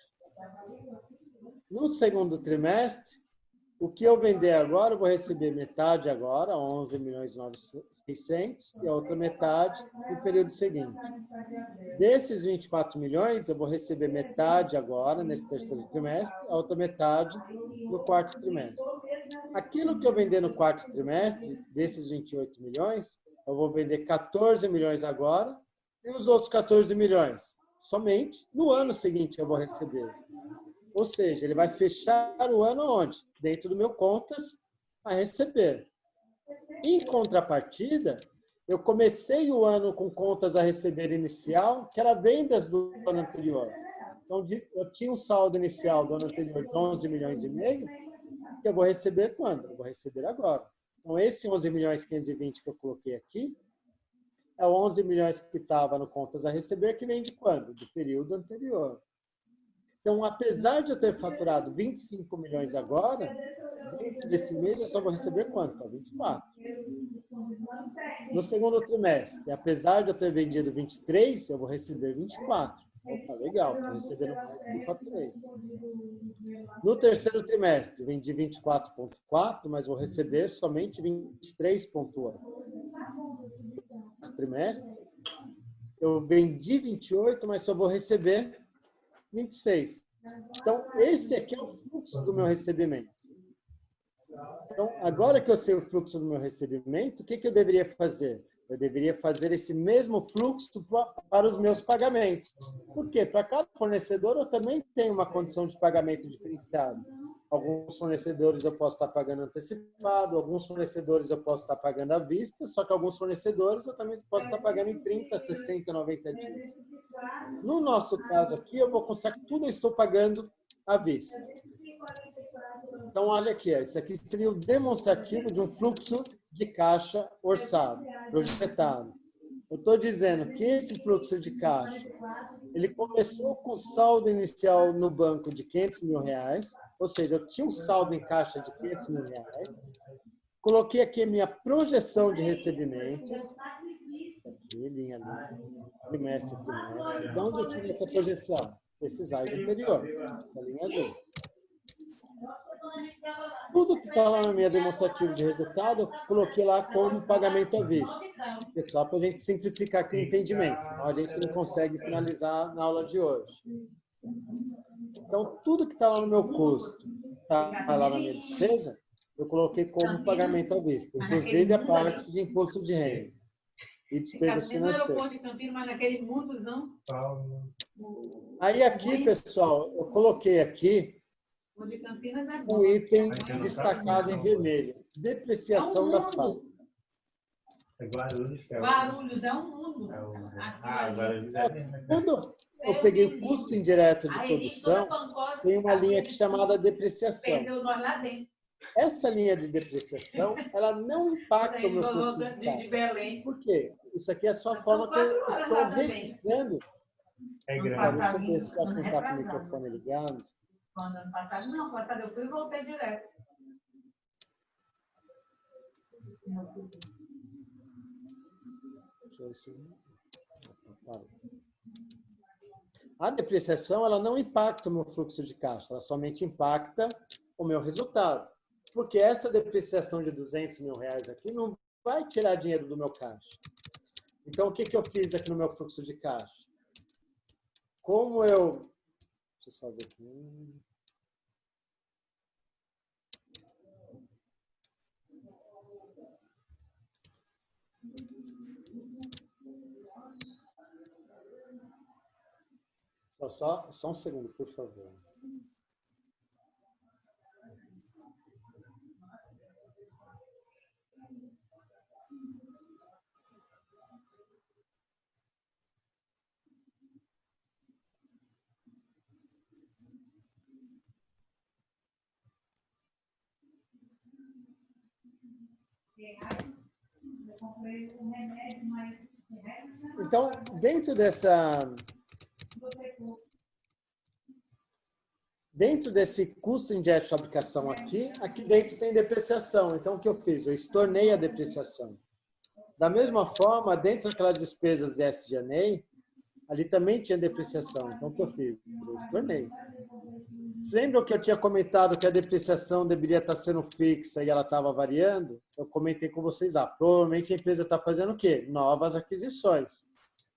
[SPEAKER 2] No segundo trimestre, o que eu vender agora, eu vou receber metade agora, 11 milhões e 600, e a outra metade no período seguinte. Desses 24 milhões, eu vou receber metade agora, nesse terceiro trimestre, a outra metade no quarto trimestre. Aquilo que eu vender no quarto trimestre, desses 28 milhões, eu vou vender 14 milhões agora, e os outros 14 milhões, somente no ano seguinte eu vou receber. Ou seja, ele vai fechar o ano onde? Dentro do meu contas a receber. Em contrapartida, eu comecei o ano com contas a receber inicial, que era vendas do ano anterior. Então, eu tinha um saldo inicial do ano anterior de 11 milhões e meio, que eu vou receber quando? Eu vou receber agora. Então, esse 11 milhões e 520 que eu coloquei aqui, é o 11 milhões que estava no contas a receber, que vem de quando? Do período anterior. Então, apesar de eu ter faturado 25 milhões agora, dentro desse mês eu só vou receber quanto? 24. No segundo trimestre, apesar de eu ter vendido 23, eu vou receber 24. Opa, legal, estou recebendo mais do que eu faturei. No terceiro trimestre, vendi 24,4, mas vou receber somente 23,8. No trimestre, eu vendi 28, mas só vou receber 26. Então, esse aqui é o fluxo do meu recebimento. Então, agora que eu sei o fluxo do meu recebimento, o que eu deveria fazer? Eu deveria fazer esse mesmo fluxo para os meus pagamentos. Por quê? Para cada fornecedor, eu também tenho uma condição de pagamento diferenciada. Alguns fornecedores eu posso estar pagando antecipado, alguns fornecedores eu posso estar pagando à vista, só que alguns fornecedores eu também posso estar pagando em 30, 60, 90 dias. No nosso caso aqui, eu vou considerar que tudo eu estou pagando à vista. Então, olha aqui, isso aqui seria o demonstrativo de um fluxo de caixa orçado, projetado. Eu estou dizendo que esse fluxo de caixa, ele começou com saldo inicial no banco de 500 mil reais, ou seja, eu tinha um saldo em caixa de 500 mil reais, coloquei aqui a minha projeção de recebimentos, aqui, linha ali, trimestre a trimestre. De onde eu tirei essa projeção? Esse slide anterior, essa linha azul. Tudo que está lá na minha demonstrativa de resultado, eu coloquei lá como pagamento à vista. É só para a gente simplificar aqui o entendimento, senão a gente não consegue finalizar na aula de hoje. Então, tudo que está lá no meu custo, está lá na minha despesa, eu coloquei como pagamento à vista, inclusive a parte de imposto de renda e despesas financeiras. Aí aqui, pessoal, eu coloquei aqui um item destacado em vermelho, depreciação da fábrica.
[SPEAKER 5] Guarulhos é um mundo.
[SPEAKER 2] Quando eu peguei o custo indireto de produção, tem uma linha aqui chamada depreciação. Essa linha de depreciação, ela não impacta o meu fluxo de caixa. Por quê? Isso aqui é só a forma que eu estou registrando. Deixa eu ver se já não está com o microfone ligado.
[SPEAKER 5] Ano passado, não, passado eu fui e voltei direto.
[SPEAKER 2] A depreciação, ela não impacta o meu fluxo de caixa, ela somente impacta o meu resultado. Porque essa depreciação de R$200 mil aqui não vai tirar dinheiro do meu caixa. Então, o que eu fiz aqui no meu fluxo de caixa? Como eu... Deixa eu só ver aqui. Só um segundo, por favor. Então, dentro desse custo indireto de fabricação aqui dentro tem depreciação. Então, o que eu fiz? Eu estornei a depreciação. Da mesma forma, dentro daquelas despesas de SG&A, ali também tinha depreciação. Então, o que eu fiz? Eu estornei. Vocês lembram que eu tinha comentado que a depreciação deveria estar sendo fixa e ela estava variando? Eu comentei com vocês lá. Provavelmente a empresa está fazendo o quê? Novas aquisições.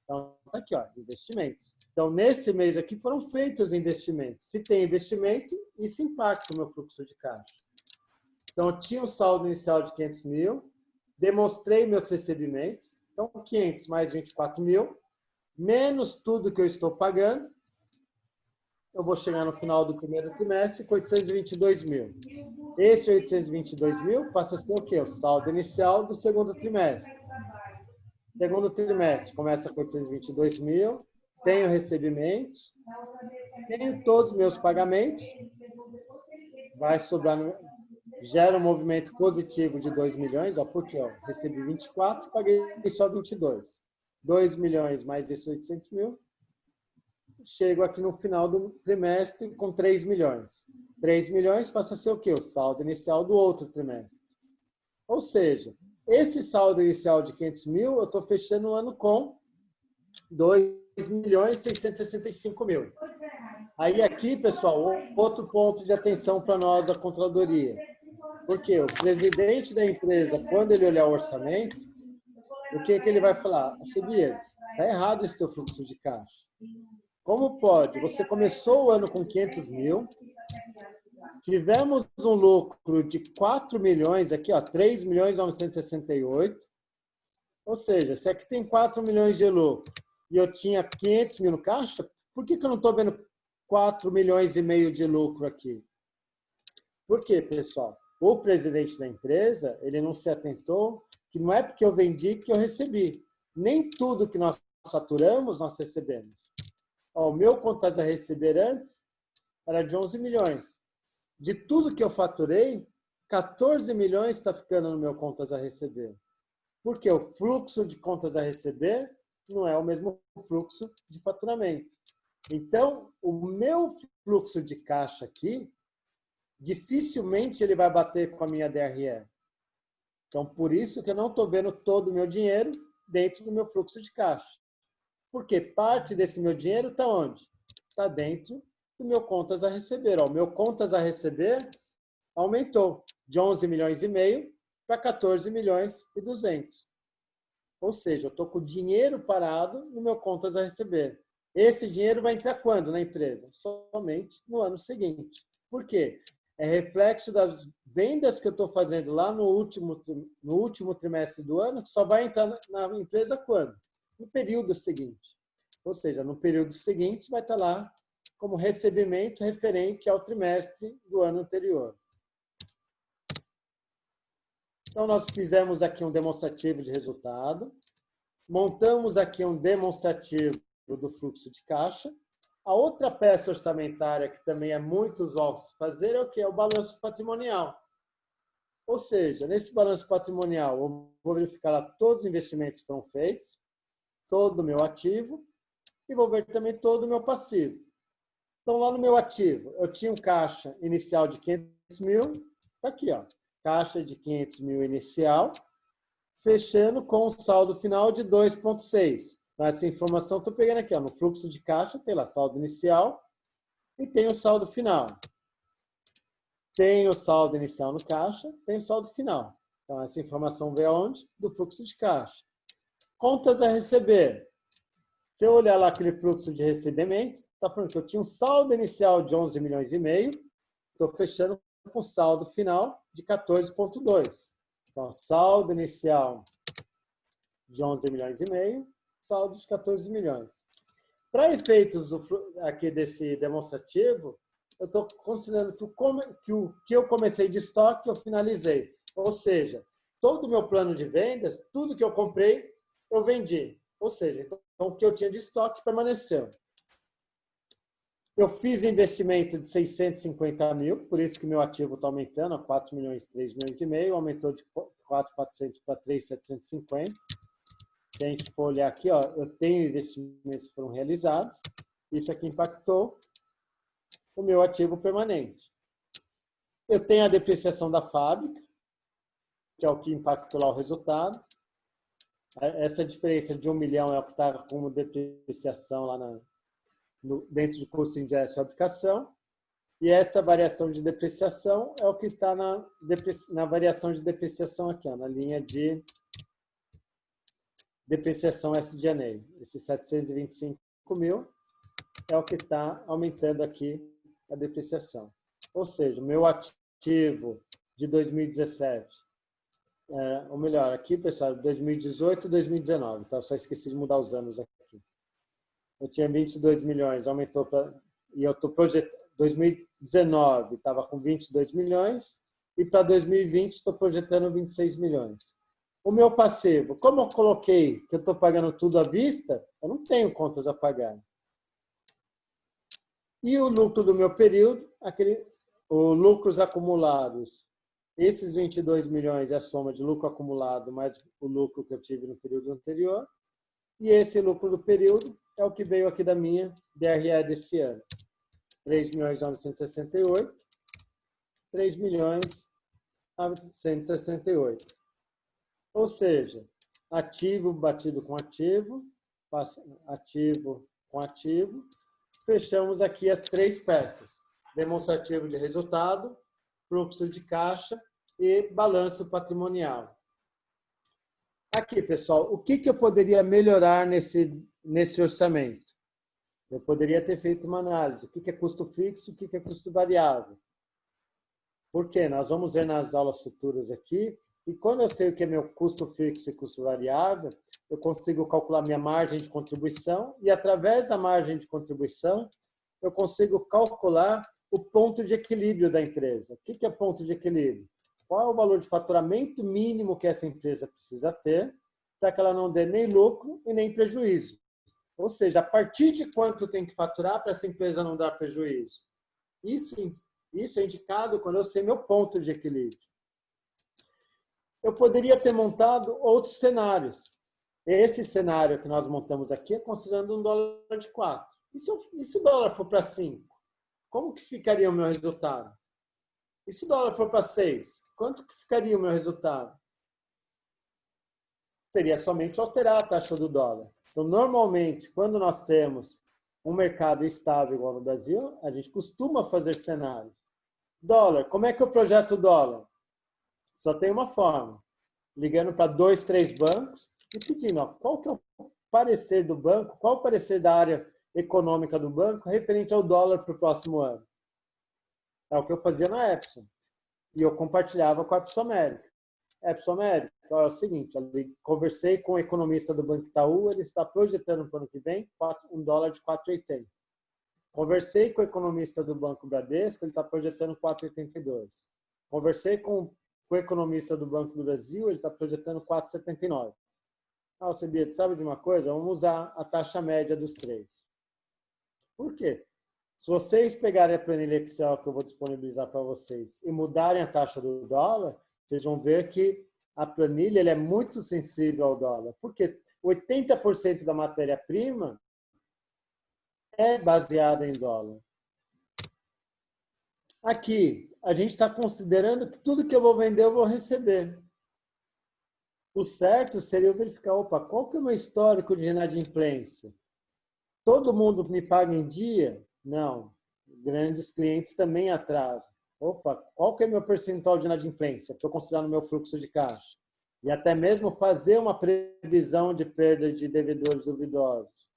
[SPEAKER 2] Então, tá aqui, ó, investimentos. Então, nesse mês aqui foram feitos investimentos. Se tem investimento, isso impacta o meu fluxo de caixa. Então, eu tinha um saldo inicial de 500 mil, demonstrei meus recebimentos. Então, 500 mais 24 mil, menos tudo que eu estou pagando, eu vou chegar no final do primeiro trimestre com 822 mil. Esse 822 mil passa a ser o quê? O saldo inicial do segundo trimestre. Segundo trimestre começa com 822 mil, tenho recebimentos, tenho todos os meus pagamentos, vai sobrar, gera um movimento positivo de 2 milhões, ó, porque ó, recebi 24, paguei só 22. 2 milhões mais esses 800 mil, chego aqui no final do trimestre com 3 milhões. 3 milhões passa a ser o quê? O saldo inicial do outro trimestre. Ou seja, esse saldo inicial de 500 mil, eu estou fechando o ano com 2 milhões 665 mil. Aí aqui, pessoal, outro ponto de atenção para nós, a controladoria. Porque o presidente da empresa, quando ele olhar o orçamento, o que ele vai falar? Alcibiades, está errado esse teu fluxo de caixa. Como pode? Você começou o ano com 500 mil, tivemos um lucro de 4 milhões, aqui ó, 3 milhões 968, ou seja, se aqui tem 4 milhões de lucro e eu tinha 500 mil no caixa, por que eu não estou vendo 4 milhões e meio de lucro aqui? Por quê, pessoal? O presidente da empresa, ele não se atentou que não é porque eu vendi que eu recebi. Nem tudo que nós faturamos, nós recebemos. Ó, o meu contas a receber antes era de 11 milhões. De tudo que eu faturei, 14 milhões está ficando no meu contas a receber. Porque o fluxo de contas a receber não é o mesmo fluxo de faturamento. Então, o meu fluxo de caixa aqui, dificilmente ele vai bater com a minha DRE. Então, por isso que eu não estou vendo todo o meu dinheiro dentro do meu fluxo de caixa. Porque parte desse meu dinheiro está onde? Está dentro do meu contas a receber. O meu contas a receber aumentou de 11 milhões e meio para 14 milhões e 200. Ou seja, eu estou com o dinheiro parado no meu contas a receber. Esse dinheiro vai entrar quando na empresa? Somente no ano seguinte. Por quê? é reflexo das vendas que eu estou fazendo lá no último trimestre do ano, que só vai entrar na empresa quando? No período seguinte. Ou seja, no período seguinte vai estar lá como recebimento referente ao trimestre do ano anterior. Então, nós fizemos aqui um demonstrativo de resultado, montamos aqui um demonstrativo do fluxo de caixa. A outra peça orçamentária que também é muito usual fazer é o que? É o balanço patrimonial. Ou seja, nesse balanço patrimonial, eu vou verificar lá todos os investimentos que foram feitos, todo o meu ativo, e vou ver também todo o meu passivo. Então, lá no meu ativo, eu tinha um caixa inicial de 500 mil, está aqui, ó, caixa de 500 mil inicial, fechando com um saldo final de 2,6. Então, essa informação eu estou pegando aqui, ó, no fluxo de caixa, tem lá saldo inicial e tem o saldo final. Tem o saldo inicial no caixa, tem o saldo final. Então, essa informação veio aonde? Do fluxo de caixa. Contas a receber. Se eu olhar lá aquele fluxo de recebimento, está falando que eu tinha um saldo inicial de 11 milhões e meio, estou fechando com saldo final de 14,2. Então, saldo inicial de 11 milhões e meio, saldo de 14 milhões. Para efeitos aqui desse demonstrativo, eu estou considerando que o que eu comecei de estoque, eu finalizei. Ou seja, todo o meu plano de vendas, tudo que eu comprei, eu vendi. Ou seja, então, o que eu tinha de estoque permaneceu. Eu fiz investimento de 650 mil, por isso que meu ativo está aumentando, a 4 milhões, 3 milhões e meio, aumentou de 4.400 para 3.750. Se a gente for olhar aqui, ó, eu tenho investimentos que foram realizados, isso aqui impactou o meu ativo permanente. Eu tenho a depreciação da fábrica, que é o que impactou lá o resultado. Essa diferença de 1 milhão é o que está como depreciação lá dentro do custo indireto de fabricação. E essa variação de depreciação é o que está na variação de depreciação aqui, ó, na linha de depreciação SG&A. Esse 725 mil é o que está aumentando aqui a depreciação. Ou seja, o meu ativo de 2017, ou melhor, aqui, pessoal, 2018 e 2019, tá? Eu só esqueci de mudar os anos aqui. Eu tinha 22 milhões, aumentou para... E eu estou projetando... 2019 estava com 22 milhões e para 2020 estou projetando 26 milhões. O meu passivo, como eu coloquei que eu estou pagando tudo à vista, eu não tenho contas a pagar. E o lucro do meu período, os lucros acumulados, esses 22 milhões é a soma de lucro acumulado mais o lucro que eu tive no período anterior. E esse lucro do período é o que veio aqui da minha DRE desse ano. 3.968, 3.968. Ou seja, ativo batido com ativo, ativo com ativo. Fechamos aqui as três peças. Demonstrativo de resultado, fluxo de caixa e balanço patrimonial. Aqui, pessoal, o que eu poderia melhorar nesse orçamento? Eu poderia ter feito uma análise. O que é custo fixo, o que é custo variável. Por quê? Nós vamos ver nas aulas futuras aqui. E quando eu sei o que é meu custo fixo e custo variável, eu consigo calcular minha margem de contribuição e, através da margem de contribuição, eu consigo calcular o ponto de equilíbrio da empresa. O que é ponto de equilíbrio? Qual é o valor de faturamento mínimo que essa empresa precisa ter para que ela não dê nem lucro e nem prejuízo? Ou seja, a partir de quanto tem que faturar para essa empresa não dar prejuízo? Isso é indicado quando eu sei meu ponto de equilíbrio. Eu poderia ter montado outros cenários. Esse cenário que nós montamos aqui é considerando um dólar de 4. E se o dólar for para 5? Como que ficaria o meu resultado? E se o dólar for para 6? Quanto que ficaria o meu resultado? Seria somente alterar a taxa do dólar. Então, normalmente, quando nós temos um mercado estável igual no Brasil, a gente costuma fazer cenários. Dólar, como é que eu projeto o dólar? Só tem uma forma. Ligando para 2, 3 bancos e pedindo, ó, qual que é o parecer do banco, qual o parecer da área econômica do banco referente ao dólar para o próximo ano. É o que eu fazia na Epson. E eu compartilhava com a Epson América. Epson América, é o seguinte, eu conversei com o economista do Banco Itaú, ele está projetando para o ano que vem $1 de 4,80. Conversei com o economista do Banco Bradesco, ele está projetando 4,82. Conversei com o economista do Banco do Brasil, ele está projetando 4,79. Ah, Alcebiades, sabe de uma coisa? Vamos usar a taxa média dos três. Por quê? Se vocês pegarem a planilha Excel que eu vou disponibilizar para vocês e mudarem a taxa do dólar, vocês vão ver que a planilha é muito sensível ao dólar. Porque 80% da matéria-prima é baseada em dólar. Aqui, a gente está considerando que tudo que eu vou vender eu vou receber. O certo seria eu verificar, opa, qual que é o meu histórico de inadimplência? Todo mundo me paga em dia? Não. Grandes clientes também atrasam. Opa, qual que é o meu percentual de inadimplência para eu considerar no meu fluxo de caixa? E até mesmo fazer uma previsão de perda de devedores duvidosos.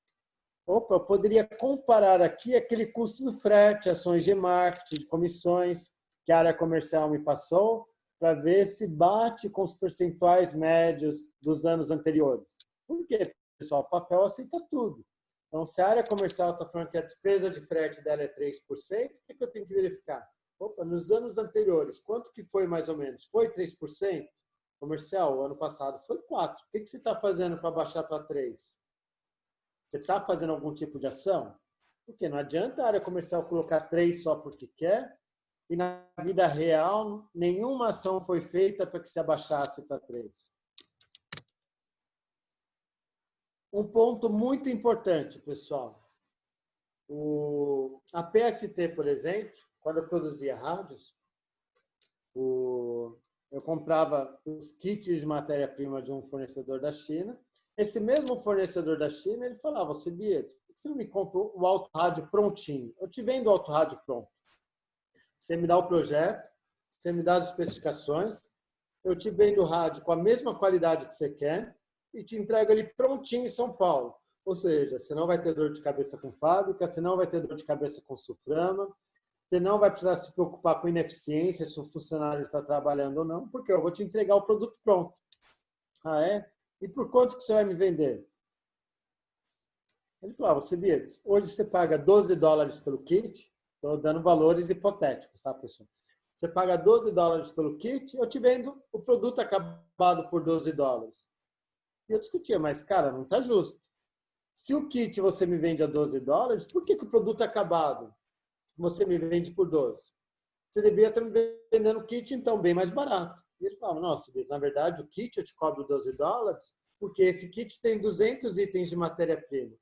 [SPEAKER 2] Opa, eu poderia comparar aqui aquele custo do frete, ações de marketing, de comissões que a área comercial me passou, para ver se bate com os percentuais médios dos anos anteriores. Por quê, pessoal? O papel aceita tudo. Então, se a área comercial está falando que a despesa de frete dela é 3%, o que eu tenho que verificar? Opa, nos anos anteriores, quanto que foi mais ou menos? Foi 3%? Comercial, o ano passado foi 4%. O que você está fazendo para baixar para 3%? Você está fazendo algum tipo de ação? Porque não adianta a área comercial colocar 3 só porque quer e na vida real nenhuma ação foi feita para que se abaixasse para 3. Um ponto muito importante, pessoal. A PST, por exemplo, quando eu produzia rádios, eu comprava os kits de matéria-prima de um fornecedor da China. Esse mesmo fornecedor da China, ele falava, Alcebiades, por que você não me compra o auto-rádio prontinho? Eu te vendo o auto-rádio pronto. Você me dá o projeto, você me dá as especificações, eu te vendo o rádio com a mesma qualidade que você quer e te entrego ele prontinho em São Paulo. Ou seja, você não vai ter dor de cabeça com fábrica, você não vai ter dor de cabeça com Suframa, você não vai precisar se preocupar com ineficiência, se o funcionário está trabalhando ou não, porque eu vou te entregar o produto pronto. Ah, é? E por quanto que você vai me vender? Ele falava, Alcebiades, hoje você paga $12 pelo kit, estou dando valores hipotéticos, tá, pessoal? Você paga $12 pelo kit, eu te vendo o produto acabado por $12. E eu discutia, mas, cara, não está justo. Se o kit você me vende a $12, por que o produto acabado você me vende por 12? Você deveria estar me vendendo o kit, então, bem mais barato. E ele falava, nossa, na verdade, o kit eu te cobro $12, porque esse kit tem 200 itens de matéria-prima.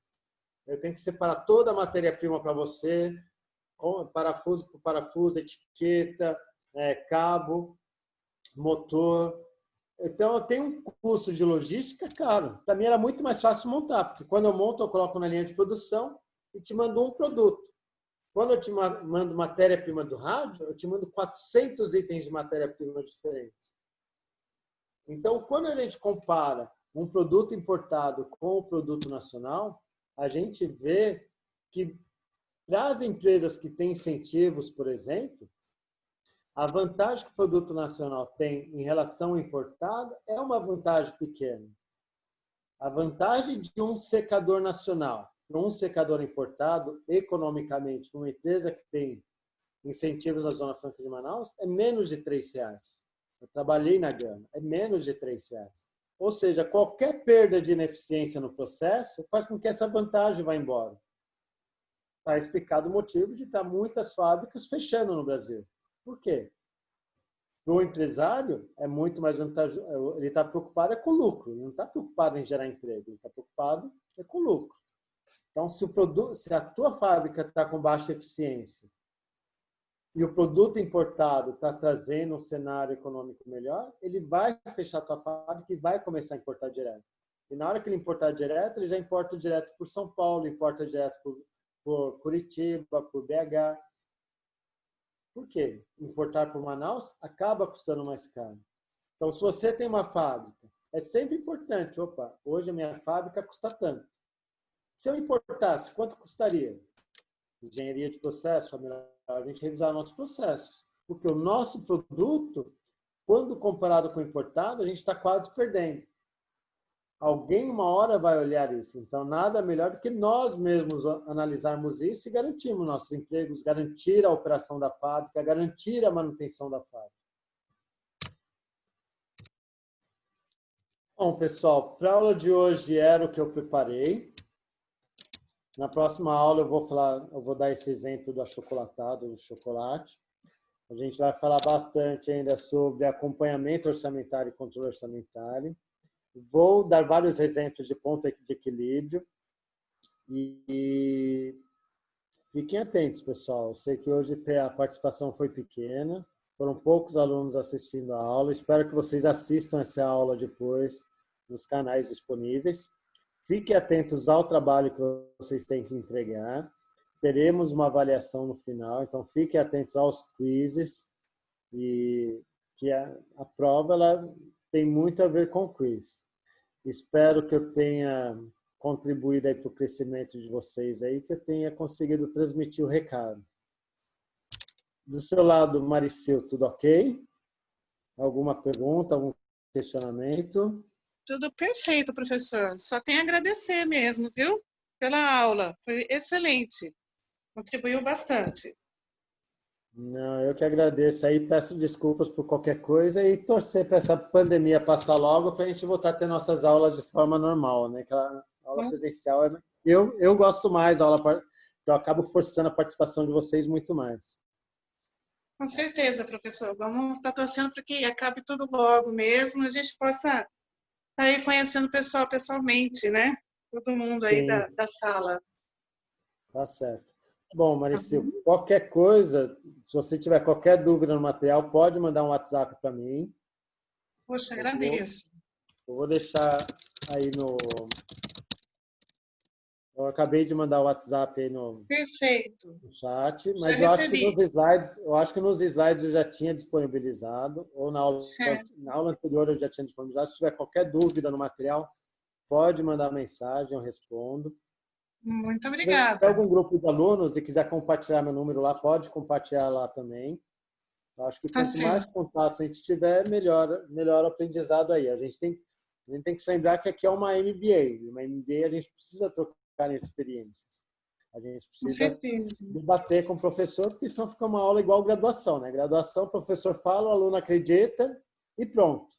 [SPEAKER 2] Eu tenho que separar toda a matéria-prima para você, parafuso por parafuso, etiqueta, cabo, motor. Então, eu tenho um custo de logística caro. Para mim, era muito mais fácil montar, porque quando eu monto, eu coloco na linha de produção e te mando um produto. Quando eu te mando matéria-prima do rádio, eu te mando 400 itens de matéria-prima diferentes. Então, quando a gente compara um produto importado com o produto nacional, a gente vê que, para as empresas que têm incentivos, por exemplo, a vantagem que o produto nacional tem em relação ao importado é uma vantagem pequena. A vantagem de um secador nacional para um secador importado, economicamente, para uma empresa que tem incentivos na Zona Franca de Manaus, é menos de R$3. Eu trabalhei na Gama, é menos de R$3. Ou seja, qualquer perda de ineficiência no processo faz com que essa vantagem vá embora. Está explicado o motivo de estar muitas fábricas fechando no Brasil. Por quê? Para o empresário, é muito mais vantajoso. Ele está preocupado com lucro, ele não está preocupado em gerar emprego, ele está preocupado com lucro. Então, se a tua fábrica está com baixa eficiência e o produto importado está trazendo um cenário econômico melhor, ele vai fechar a tua fábrica e vai começar a importar direto. E na hora que ele importar direto, ele já importa direto por São Paulo, importa direto por Curitiba, por BH. Por quê? Importar por Manaus acaba custando mais caro. Então, se você tem uma fábrica, é sempre importante, opa, hoje a minha fábrica custa tanto. Se eu importasse, quanto custaria? Engenharia de processo, a gente revisar nossos processos. Porque o nosso produto, quando comparado com o importado, a gente está quase perdendo. Alguém uma hora vai olhar isso. Então, nada melhor do que nós mesmos analisarmos isso e garantirmos nossos empregos, garantir a operação da fábrica, garantir a manutenção da fábrica. Bom, pessoal, para a aula de hoje era o que eu preparei. Na próxima aula eu vou dar esse exemplo do achocolatado, do chocolate. A gente vai falar bastante ainda sobre acompanhamento orçamentário e controle orçamentário. Vou dar vários exemplos de ponto de equilíbrio. E fiquem atentos, pessoal. Eu sei que hoje a participação foi pequena. Foram poucos alunos assistindo a aula. Espero que vocês assistam essa aula depois nos canais disponíveis. Fiquem atentos ao trabalho que vocês têm que entregar. Teremos uma avaliação no final, então fiquem atentos aos quizzes. E que a prova ela tem muito a ver com o quiz. Espero que eu tenha contribuído aí para o crescimento de vocês aí, que eu tenha conseguido transmitir o recado. Do seu lado, Maricil, tudo ok? Alguma pergunta, algum questionamento?
[SPEAKER 4] Tudo perfeito, professor. Só tenho a agradecer mesmo, viu? Pela aula. Foi excelente. Contribuiu bastante.
[SPEAKER 2] Não, eu que agradeço aí, peço desculpas por qualquer coisa e torcer para essa pandemia passar logo para a gente voltar a ter nossas aulas de forma normal, né? Aquela aula presencial, eu gosto mais da aula, eu acabo forçando a participação de vocês muito mais.
[SPEAKER 4] Com certeza, professor. Vamos estar torcendo para que acabe tudo logo mesmo, a gente possa estar aí conhecendo o pessoal pessoalmente, né? Todo mundo aí da sala.
[SPEAKER 2] Tá certo. Bom, Maricil, qualquer coisa, se você tiver qualquer dúvida no material, pode mandar um WhatsApp para mim.
[SPEAKER 4] Poxa, agradeço.
[SPEAKER 2] Eu vou deixar aí no... Eu acabei de mandar o WhatsApp aí no chat, mas eu acho que nos slides eu já tinha disponibilizado, ou na aula anterior eu já tinha disponibilizado. Se tiver qualquer dúvida no material, pode mandar mensagem, eu respondo.
[SPEAKER 4] Muito obrigada.
[SPEAKER 2] Se tiver algum grupo de alunos e quiser compartilhar meu número lá, pode compartilhar lá também. Eu acho que quanto mais contatos a gente tiver, melhor o aprendizado aí. A gente tem que se lembrar que aqui é uma MBA. Uma MBA a gente precisa trocar experiências. A gente precisa debater com o professor, porque senão fica uma aula igual graduação, né? Graduação, o professor fala, o aluno acredita e pronto.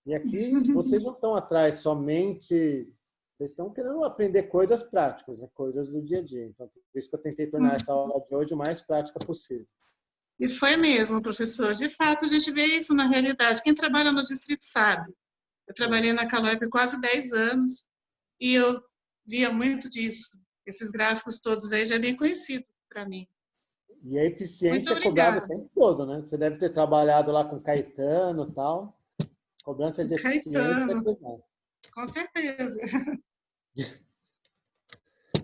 [SPEAKER 2] E aqui vocês não estão atrás somente... Vocês estão querendo aprender coisas práticas, né? Coisas do dia a dia. Então, por isso que eu tentei tornar essa aula de hoje o mais prática possível.
[SPEAKER 4] E foi mesmo, professor. De fato, a gente vê isso na realidade. Quem trabalha no distrito sabe. Eu trabalhei na Calói quase 10 anos e eu via muito disso. Esses gráficos todos aí já é bem conhecido para mim.
[SPEAKER 2] E a eficiência é cobrada o tempo todo, né? Você deve ter trabalhado lá com Caetano e tal. Cobrança de eficiência é pesada.
[SPEAKER 4] Com certeza.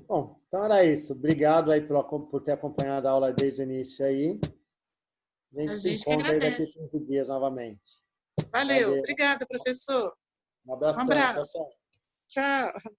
[SPEAKER 2] Bom, então era isso. Obrigado aí por ter acompanhado a aula desde o início aí. A gente se encontra aí daqui a 15 dias novamente.
[SPEAKER 4] Valeu. Obrigada, professor.
[SPEAKER 2] Um abraço.
[SPEAKER 4] Um abraço.
[SPEAKER 2] Tchau, tchau.
[SPEAKER 4] Tchau.